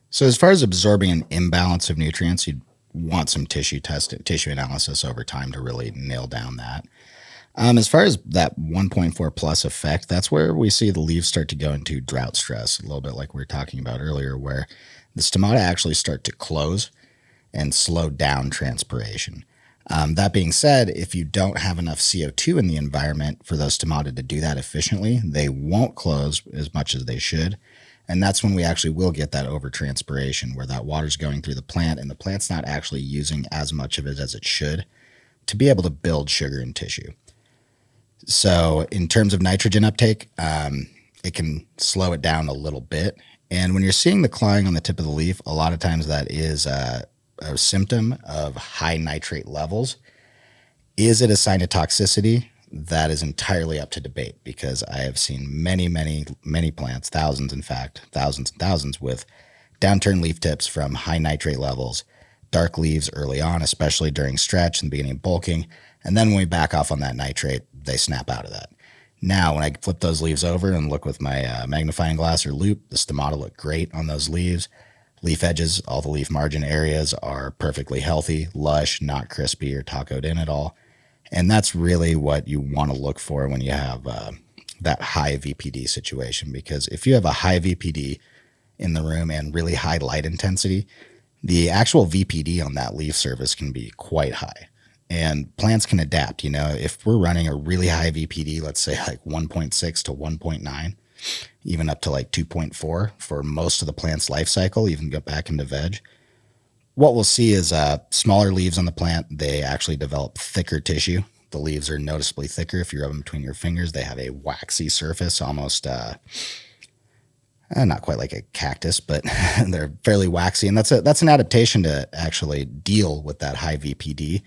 So as far as absorbing an imbalance of nutrients, you'd want some tissue analysis over time to really nail down that. As far as that 1.4 plus effect, that's where we see the leaves start to go into drought stress, a little bit like we were talking about earlier, where the stomata actually start to close and slow down transpiration. That being said, if you don't have enough CO2 in the environment for those stomata to do that efficiently, they won't close as much as they should. And that's when we actually will get that overtranspiration where that water's going through the plant and the plant's not actually using as much of it as it should to be able to build sugar in tissue. So in terms of nitrogen uptake, it can slow it down a little bit. And when you're seeing the clawing on the tip of the leaf, a lot of times that is a symptom of high nitrate levels. Is it a sign of toxicity? That is entirely up to debate because I have seen many, many, many plants, thousands, in fact, thousands and thousands with downturned leaf tips from high nitrate levels, dark leaves early on, especially during stretch and the beginning of bulking. And then when we back off on that nitrate, they snap out of that. Now, when I flip those leaves over and look with my magnifying glass or loop, the stomata look great on those leaves. Leaf edges, all the leaf margin areas are perfectly healthy, lush, not crispy or tacoed in at all. And that's really what you want to look for when you have that high VPD situation. Because if you have a high VPD in the room and really high light intensity, the actual VPD on that leaf surface can be quite high. And plants can adapt. You know, if we're running a really high VPD, let's say like 1.6 to 1.9, even up to like 2.4 for most of the plant's life cycle, even go back into veg, what we'll see is smaller leaves on the plant. They actually develop thicker tissue. The leaves are noticeably thicker. If you rub them between your fingers, they have a waxy surface, almost not quite like a cactus, but they're fairly waxy. And that's an adaptation to actually deal with that high VPD.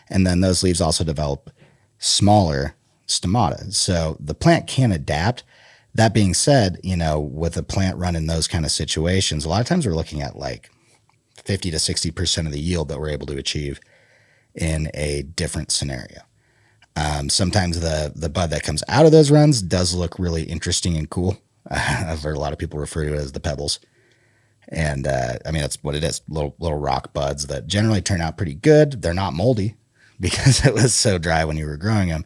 And then those leaves also develop smaller stomata. So the plant can adapt. That being said, you know, with a plant run in those kind of situations, a lot of times we're looking at like 50 to 60% of the yield that we're able to achieve in a different scenario. Sometimes the bud that comes out of those runs does look really interesting and cool. I've heard a lot of people refer to it as the pebbles. And I mean, that's what it is, little rock buds that generally turn out pretty good. They're not moldy because it was so dry when you were growing them,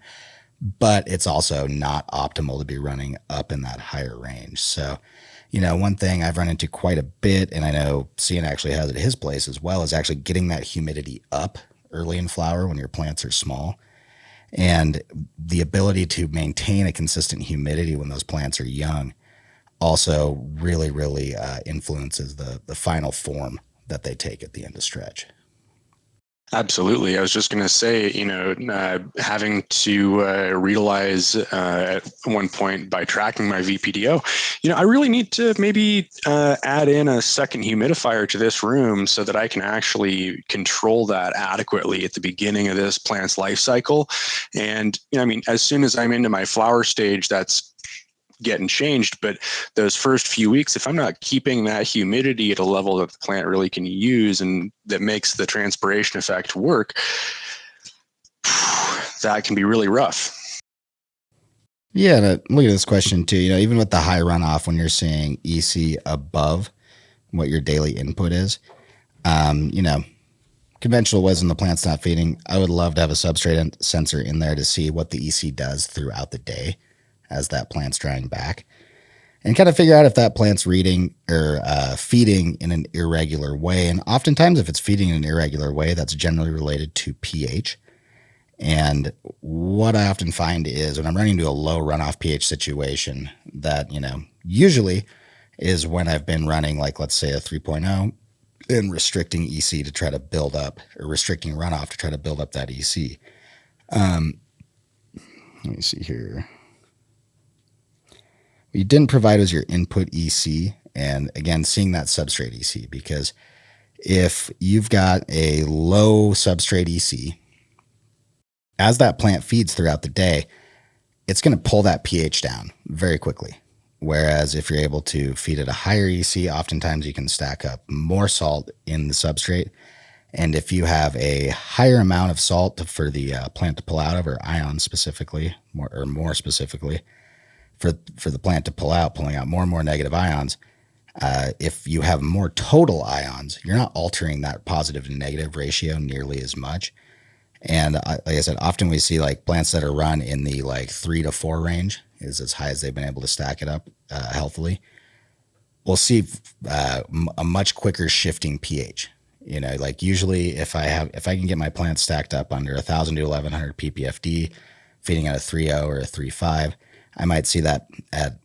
but it's also not optimal to be running up in that higher range. So, you know, one thing I've run into quite a bit, and I know Cian actually has it at his place as well, is actually getting that humidity up early in flower when your plants are small. And the ability to maintain a consistent humidity when those plants are young also really, really influences the final form that they take at the end of stretch. Absolutely. I was just going to say, you know, having to realize at one point by tracking my VPDO, you know, I really need to maybe add in a second humidifier to this room so that I can actually control that adequately at the beginning of this plant's life cycle. And, you know, I mean, as soon as I'm into my flower stage, that's getting changed, but those first few weeks, if I'm not keeping that humidity at a level that the plant really can use and that makes the transpiration effect work, that can be really rough. Yeah, look at this question too. You know, even with the high runoff, when you're seeing EC above what your daily input is, you know, conventional wisdom, the plant's not feeding. I would love to have a substrate sensor in there to see what the EC does throughout the day as that plant's drying back, and kind of figure out if that plant's reading or feeding in an irregular way. And oftentimes, if it's feeding in an irregular way, that's generally related to pH. And what I often find is when I'm running into a low runoff pH situation, that, you know, usually is when I've been running, like, let's say a 3.0 and restricting EC to try to build up, or restricting runoff to try to build up that EC. Let me see here. What you didn't provide was your input EC, and again, seeing that substrate EC, because if you've got a low substrate EC, as that plant feeds throughout the day, it's going to pull that pH down very quickly. Whereas if you're able to feed at a higher EC, oftentimes you can stack up more salt in the substrate. And if you have a higher amount of salt for the plant to pull out of, or ions specifically, more specifically, for the plant to pulling out more and more negative ions, if you have more total ions, you're not altering that positive and negative ratio nearly as much. And like I said, often we see like plants that are run in the like 3 to 4 range is as high as they've been able to stack it up healthily. We'll see a much quicker shifting pH. Like usually if I can get my plants stacked up under 1,000 to 1,100 ppfd, feeding at a 3.0 or a 3.5, I might see that at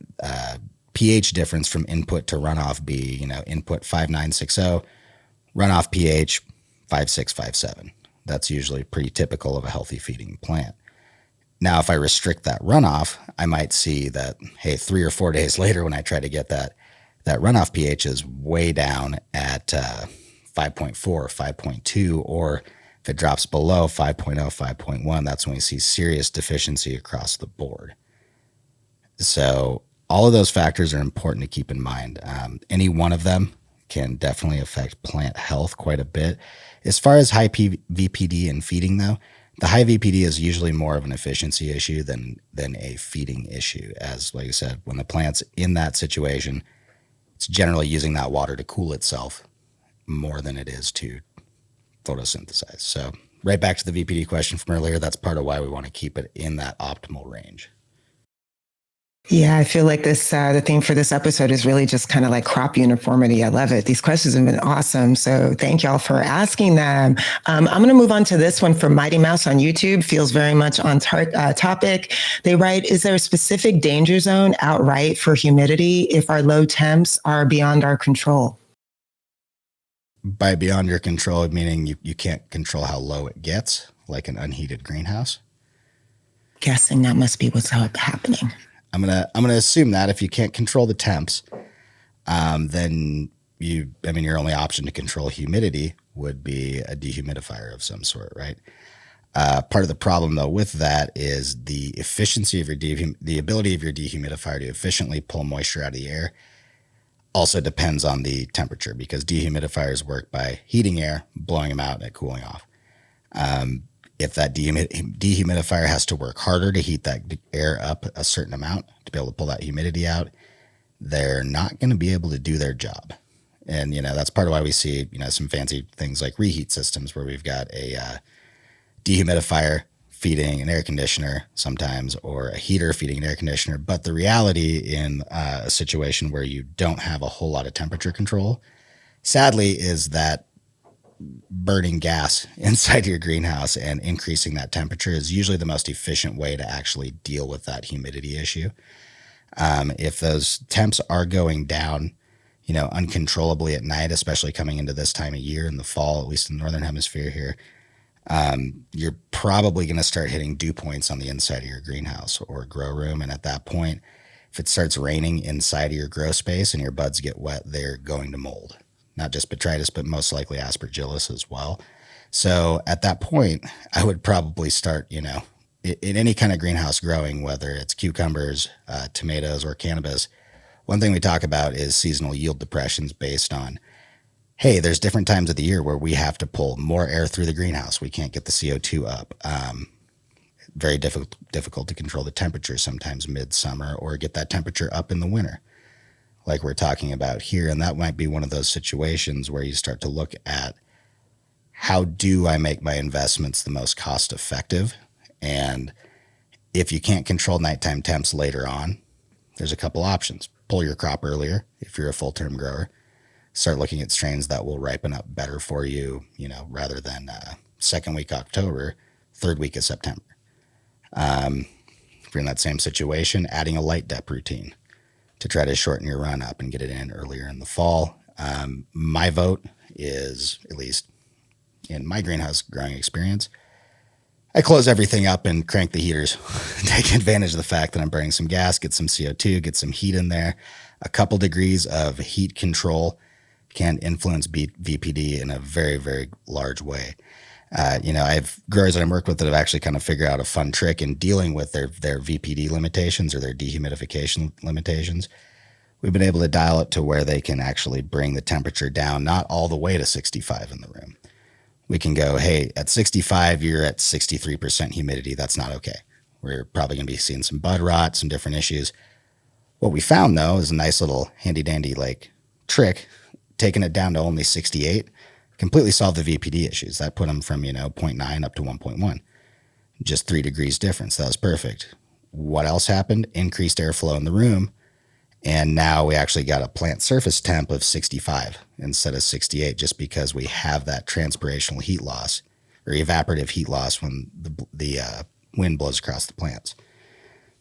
pH difference from input to runoff be, input 5.960, runoff pH 5.6, 5.7. That's usually pretty typical of a healthy feeding plant. Now, if I restrict that runoff, I might see that, hey, 3 or 4 days later when I try to get that runoff pH is way down at 5.4, 5.2, or if it drops below 5.0, 5.1, that's when we see serious deficiency across the board. So all of those factors are important to keep in mind. Any one of them can definitely affect plant health quite a bit. As far as high VPD and feeding, though, the high VPD is usually more of an efficiency issue than a feeding issue. As like I said, when the plant's in that situation, it's generally using that water to cool itself more than it is to photosynthesize. So right back to the VPD question from earlier, that's part of why we want to keep it in that optimal range. Yeah, I feel like this, the theme for this episode is really just kind of like crop uniformity. I love it. These questions have been awesome. So thank y'all for asking them. I'm going to move on to this one from Mighty Mouse on YouTube. Feels very much on topic. They write, is there a specific danger zone outright for humidity if our low temps are beyond our control? By beyond your control, meaning you can't control how low it gets, like an unheated greenhouse? Guessing that must be what's happening. I'm gonna assume that if you can't control the temps, then your only option to control humidity would be a dehumidifier of some sort, right? Part of the problem though with that is the efficiency of your the ability of your dehumidifier to efficiently pull moisture out of the air also depends on the temperature, because dehumidifiers work by heating air, blowing them out, and it cooling off. If that dehumidifier has to work harder to heat that air up a certain amount to be able to pull that humidity out, they're not going to be able to do their job. And, that's part of why we see, some fancy things like reheat systems where we've got a dehumidifier feeding an air conditioner sometimes, or a heater feeding an air conditioner. But the reality in a situation where you don't have a whole lot of temperature control, sadly, is that burning gas inside your greenhouse and increasing that temperature is usually the most efficient way to actually deal with that humidity issue. If those temps are going down, uncontrollably at night, especially coming into this time of year in the fall, at least in the Northern Hemisphere here, you're probably going to start hitting dew points on the inside of your greenhouse or grow room. And at that point, if it starts raining inside of your grow space and your buds get wet, they're going to mold. Not just botrytis, but most likely aspergillus as well. So at that point, I would probably start, in any kind of greenhouse growing, whether it's cucumbers, tomatoes, or cannabis. One thing we talk about is seasonal yield depressions based on, hey, there's different times of the year where we have to pull more air through the greenhouse. We can't get the CO2 up. Very difficult to control the temperature sometimes midsummer, or get that temperature up in the winter, like we're talking about here. And that might be one of those situations where you start to look at, how do I make my investments the most cost effective? And if you can't control nighttime temps later on, there's a couple options. Pull your crop earlier if you're a full-term grower. Start looking at strains that will ripen up better for you, rather than second week October, third week of September. If you're in that same situation, adding a light dep routine to try to shorten your run up and get it in earlier in the fall. My vote is, at least in my greenhouse growing experience, I close everything up and crank the heaters. Take advantage of the fact that I'm burning some gas, get some CO2, get some heat in there. A couple degrees of heat control can influence VPD in a very, very large way. I have growers that I'm working with that have actually kind of figured out a fun trick in dealing with their VPD limitations or their dehumidification limitations. We've been able to dial it to where they can actually bring the temperature down, not all the way to 65 in the room. We can go, hey, at 65, you're at 63% humidity. That's not okay. We're probably going to be seeing some bud rot, some different issues. What we found, though, is a nice little handy-dandy trick, taking it down to only 68. Completely solved the VPD issues. That put them from, 0.9 up to 1.1. Just 3 degrees difference. That was perfect. What else happened? Increased airflow in the room. And now we actually got a plant surface temp of 65 instead of 68, just because we have that transpirational heat loss or evaporative heat loss when the wind blows across the plants.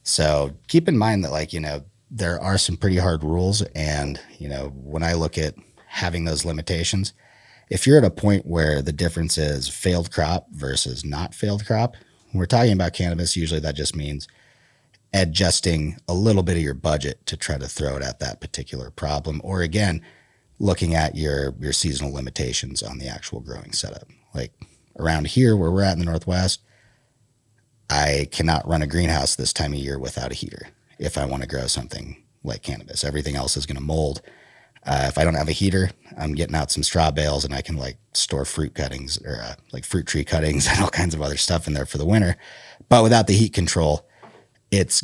So keep in mind that, there are some pretty hard rules. And, when I look at having those limitations, if you're at a point where the difference is failed crop versus not failed crop, when we're talking about cannabis, usually that just means adjusting a little bit of your budget to try to throw it at that particular problem. Or again, looking at your seasonal limitations on the actual growing setup. Like around here where we're at in the Northwest, I cannot run a greenhouse this time of year without a heater if I want to grow something like cannabis. Everything else is going to mold. If I don't have a heater, I'm getting out some straw bales and I can store fruit cuttings or fruit tree cuttings and all kinds of other stuff in there for the winter. But without the heat control, it's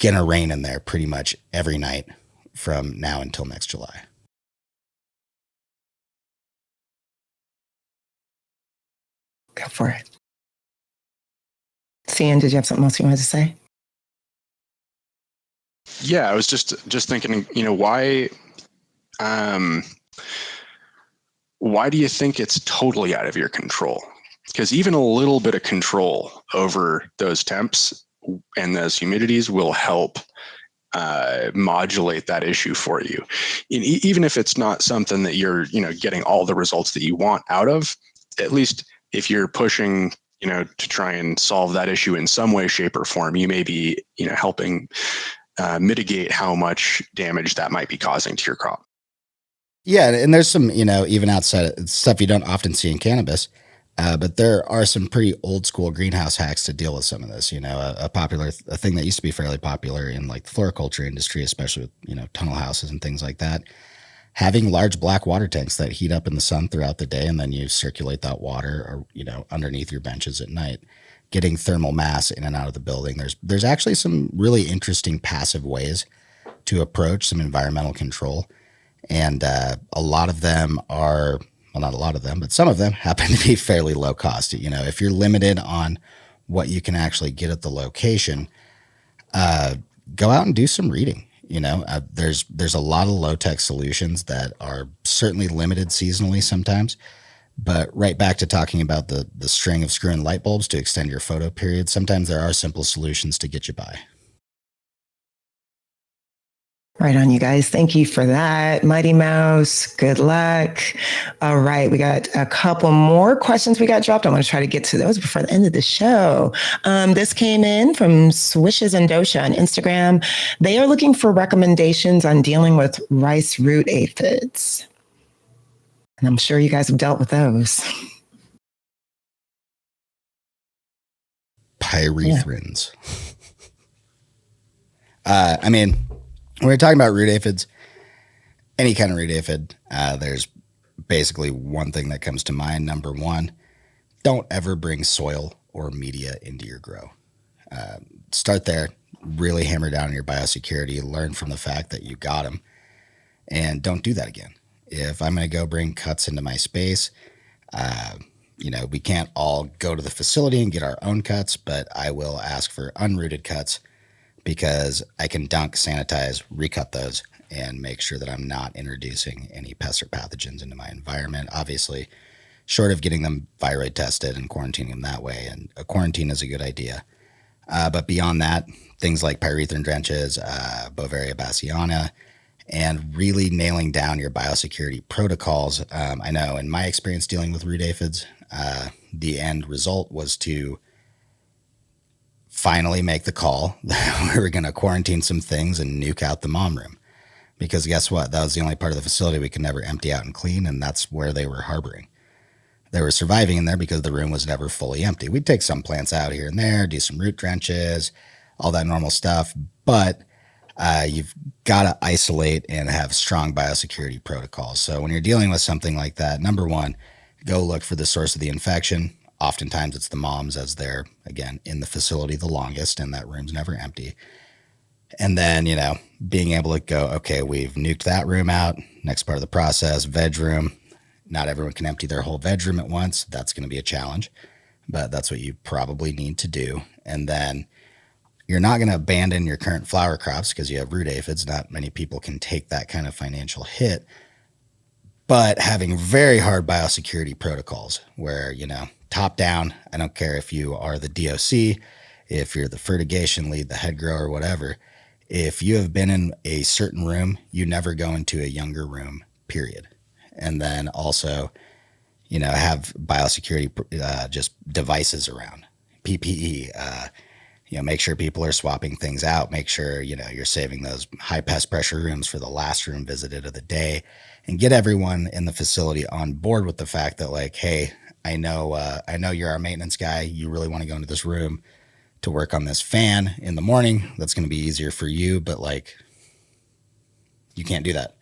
going to rain in there pretty much every night from now until next July. Go for it. Cian, did you have something else you wanted to say? Yeah, I was just thinking, why do you think it's totally out of your control? Because even a little bit of control over those temps and those humidities will help modulate that issue for you. Even if it's not something that you're, getting all the results that you want out of, at least if you're pushing, to try and solve that issue in some way, shape, or form, you may be, helping mitigate how much damage that might be causing to your crop. Yeah, and there's some, even outside stuff you don't often see in cannabis, but there are some pretty old school greenhouse hacks to deal with some of this. A thing that used to be fairly popular in the floriculture industry, especially with, tunnel houses and things like that. Having large black water tanks that heat up in the sun throughout the day, and then you circulate that water or, underneath your benches at night, getting thermal mass in and out of the building. There's actually some really interesting passive ways to approach some environmental control. And a lot of them are, well, not a lot of them, but some of them happen to be fairly low cost. If you're limited on what you can actually get at the location, go out and do some reading. There's a lot of low-tech solutions that are certainly limited seasonally sometimes. But right back to talking about the string of screw-in light bulbs to extend your photoperiod, sometimes there are simple solutions to get you by. Right on, you guys. Thank you for that. Mighty Mouse, good luck. All right, we got a couple more questions we got dropped. I want to try to get to those before the end of the show. This came in from Swishes and Dosha on Instagram. They are looking for recommendations on dealing with rice root aphids. And I'm sure you guys have dealt with those. Pyrethrins. Yeah. When we're talking about root aphids, any kind of root aphid, there's basically one thing that comes to mind. Number one, don't ever bring soil or media into your grow. Start there, really hammer down on your biosecurity, learn from the fact that you got them, and don't do that again. If I'm going to go bring cuts into my space, we can't all go to the facility and get our own cuts, but I will ask for unrooted cuts because I can dunk, sanitize, recut those, and make sure that I'm not introducing any pests or pathogens into my environment. Obviously, short of getting them viroid tested and quarantining them that way, and a quarantine is a good idea. But beyond that, things like pyrethrin drenches, Beauveria bassiana, and really nailing down your biosecurity protocols. I know in my experience dealing with root aphids, the end result was to finally make the call that we were going to quarantine some things and nuke out the mom room. Because guess what? That was the only part of the facility we could never empty out and clean, and that's where they were harboring. They were surviving in there because the room was never fully empty. We'd take some plants out here and there, do some root drenches, all that normal stuff, but you've got to isolate and have strong biosecurity protocols. So when you're dealing with something like that, number one, go look for the source of the infection. Oftentimes it's the moms, as they're, again, in the facility the longest, and that room's never empty. And then, being able to go, okay, we've nuked that room out. Next part of the process, veg room. Not everyone can empty their whole veg room at once. That's going to be a challenge, but that's what you probably need to do. And then you're not going to abandon your current flower crops because you have root aphids. Not many people can take that kind of financial hit, but having very hard biosecurity protocols where, top down, I don't care if you are the DOC, if you're the fertigation lead, the head grower, whatever, if you have been in a certain room, you never go into a younger room, period. And then also, have biosecurity just devices around, PPE, make sure people are swapping things out. Make sure, you're saving those high pest pressure rooms for the last room visited of the day, and get everyone in the facility on board with the fact that, like, hey, I know you're our maintenance guy. You really want to go into this room to work on this fan in the morning. That's going to be easier for you, but like, you can't do that.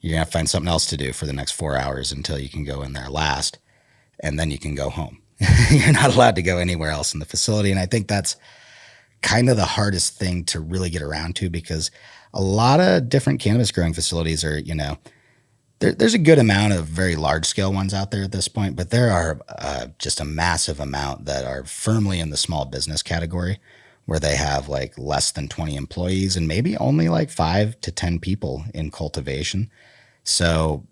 You're going to have to find something else to do for the next 4 hours until you can go in there last, and then you can go home. You're not allowed to go anywhere else in the facility. And I think that's kind of the hardest thing to really get around to, because a lot of different cannabis growing facilities are, there's a good amount of very large scale ones out there at this point, but there are just a massive amount that are firmly in the small business category, where they have like less than 20 employees and maybe only like 5 to 10 people in cultivation. So,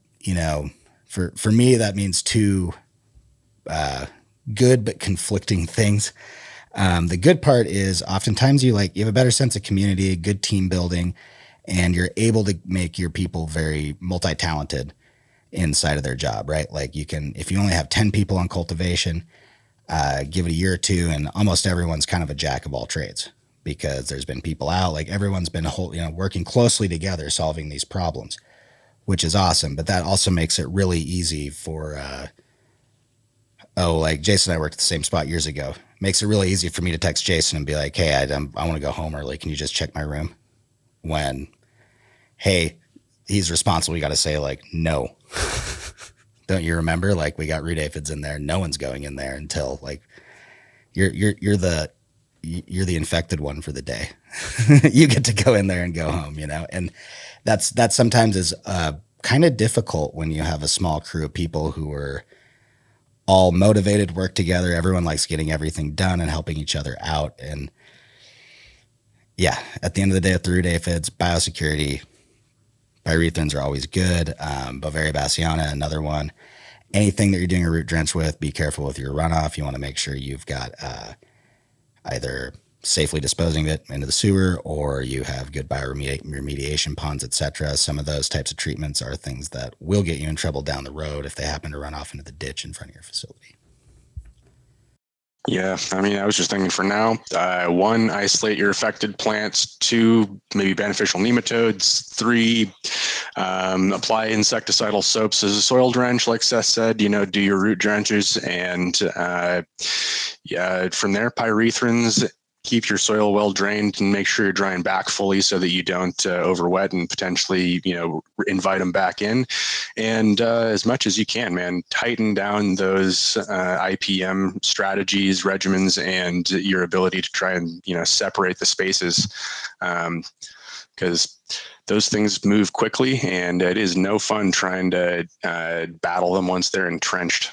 for me, that means two good but conflicting things. The good part is oftentimes you have a better sense of community, good team building, and you're able to make your people very multi-talented inside of their job, right? Like if you only have 10 people on cultivation, give it a year or two, and almost everyone's kind of a jack of all trades, because there's been people out, like everyone's been working closely together, solving these problems, which is awesome. But that also makes it really easy for, like Jason and I worked at the same spot years ago. Makes it really easy for me to text Jason and be like, hey, I want to go home early. Can you just check my room? When, hey, he's responsible. You got to say like, no. Don't you remember? Like, we got root aphids in there. No one's going in there until like you're the infected one for the day. You get to go in there and go home, and that sometimes is kind of difficult when you have a small crew of people who are all motivated, work together. Everyone likes getting everything done and helping each other out. And yeah, at the end of the day, with the root aphids, biosecurity, pyrethrins are always good. Bavaria bassiana, another one. Anything that you're doing a root drench with, be careful with your runoff. You want to make sure you've got either safely disposing of it into the sewer, or you have good bioremediation ponds, etc. Some of those types of treatments are things that will get you in trouble down the road if they happen to run off into the ditch in front of your facility. Yeah, I was just thinking for now, 1, isolate your affected plants. 2, maybe beneficial nematodes. 3, apply insecticidal soaps as a soil drench, like Seth said. Do your root drenches, and from there, pyrethrins. Keep your soil well drained and make sure you're drying back fully so that you don't overwet and potentially, invite them back in. And as much as you can, man, tighten down those IPM strategies, regimens, and your ability to try and, separate the spaces, because those things move quickly, and it is no fun trying to battle them once they're entrenched.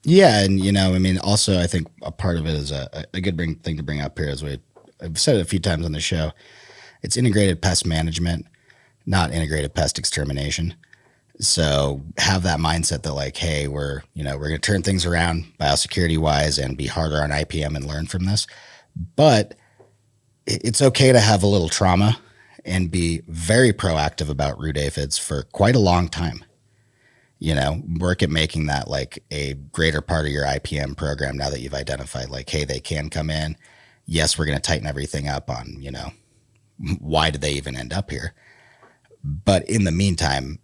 Yeah, and also I think a part of it is a good thing to bring up here, is I've said it a few times on the show. It's integrated pest management, not integrated pest extermination. So have that mindset that like, hey, we're going to turn things around biosecurity wise and be harder on IPM and learn from this. But it's okay to have a little trauma and be very proactive about root aphids for quite a long time. Work at making that like a greater part of your IPM program now that you've identified like, hey, they can come in. Yes, we're going to tighten everything up on, why did they even end up here? But in the meantime,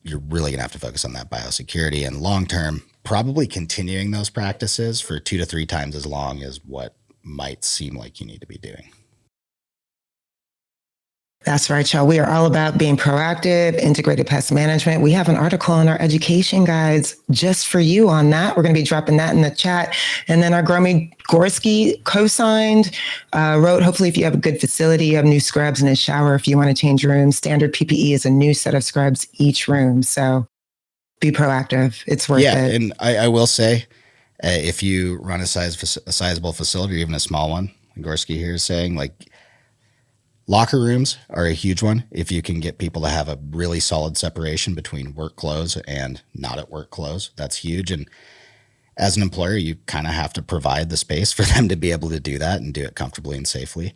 you're really going to have to focus on that biosecurity, and long-term, probably continuing those practices for 2 to 3 times as long as what might seem like you need to be doing. That's right, y'all. We are all about being proactive, integrated pest management. We have an article in our education guides just for you on that. We're going to be dropping that in the chat. And then our Gromy Gorski co-signed, wrote, hopefully if you have a good facility, you have new scrubs in a shower. If you want to change rooms, standard PPE is a new set of scrubs each room. So Be proactive. It's worth it. And I will say, if you run a sizable facility or even a small one, Gorski here is saying, like, locker rooms are a huge one. If you can get people to have a really solid separation between work clothes and not at work clothes, that's huge. And as an employer, you kind of have to provide the space for them to be able to do that and do it comfortably and safely.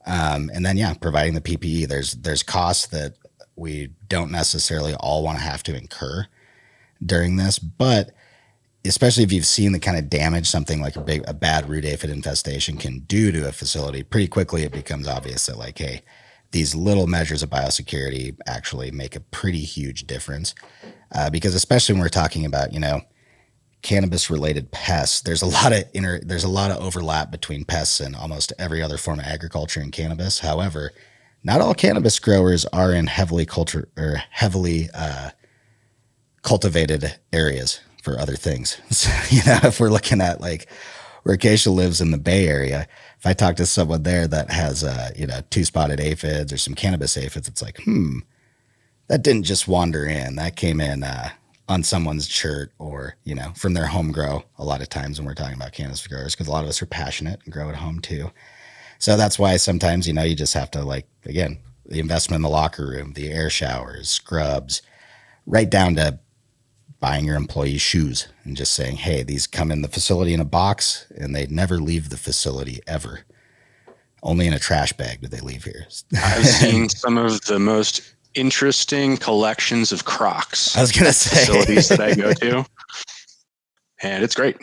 And then, providing the PPE, there's costs that we don't necessarily all want to have to incur during this, but especially if you've seen the kind of damage something like a bad root aphid infestation can do to a facility, pretty quickly it becomes obvious that, like, hey, these little measures of biosecurity actually make a pretty huge difference. Because especially when we're talking about, cannabis related pests, there's a lot of overlap between pests and almost every other form of agriculture and cannabis. However, not all cannabis growers are in heavily cultivated areas for other things. So, if we're looking at like where Acacia lives in the Bay Area, if I talk to someone there that has, 2 spotted aphids or some cannabis aphids, it's like, that didn't just wander in. That came in on someone's shirt or, from their home grow a lot of times when we're talking about cannabis growers, because a lot of us are passionate and grow at home too. So that's why sometimes, you just have to, like, again, the investment in the locker room, the air showers, scrubs, right down to buying your employees shoes and just saying, hey, these come in the facility in a box and they never leave the facility ever. Only in a trash bag do they leave here. I've seen some of the most interesting collections of Crocs. I was going to say facilities that I go to. And it's great.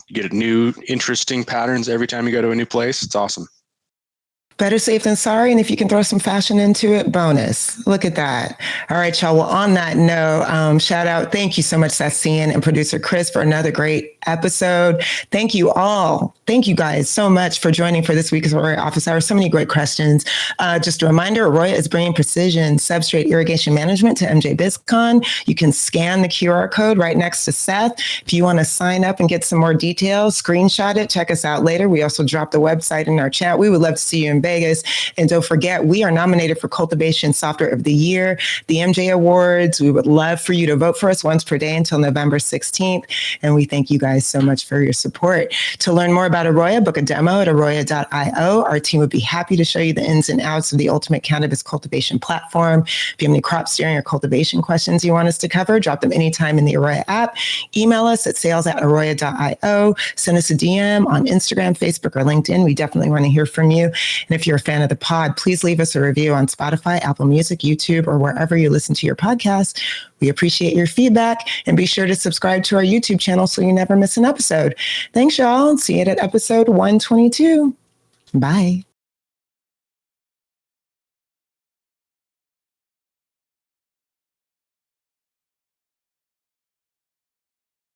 You get new, interesting patterns every time you go to a new place. It's awesome. Better safe than sorry. And if you can throw some fashion into it, bonus. Look at that. All right, y'all. Well, on that note, shout out. Thank you so much, Cian and producer Chris, for another great episode. Thank you all. Thank you guys so much for joining for this week's Arroya Office Hours. So many great questions. Just a reminder, Arroya is bringing precision substrate irrigation management to MJ BizCon. You can scan the QR code right next to Seth. If you want to sign up and get some more details, screenshot it. Check us out later. We also dropped the website in our chat. We would love to see you in Vegas. And don't forget, we are nominated for Cultivation Software of the Year, the MJ Awards. We would love for you to vote for us once per day until November 16th. And we thank you guys so much for your support. To learn more about Arroya, book a demo at AROYA.io. Our team would be happy to show you the ins and outs of the ultimate cannabis cultivation platform. If you have any crop steering or cultivation questions you want us to cover, drop them anytime in the Arroya app. Email us at sales@AROYA.io. Send us a DM on Instagram, Facebook, or LinkedIn. We definitely want to hear from you. And if you're a fan of the pod, please leave us a review on Spotify, Apple Music, YouTube, or wherever you listen to your podcast. We appreciate your feedback, and be sure to subscribe to our YouTube channel so you never miss an episode. Thanks, y'all. See you at episode 122. Bye.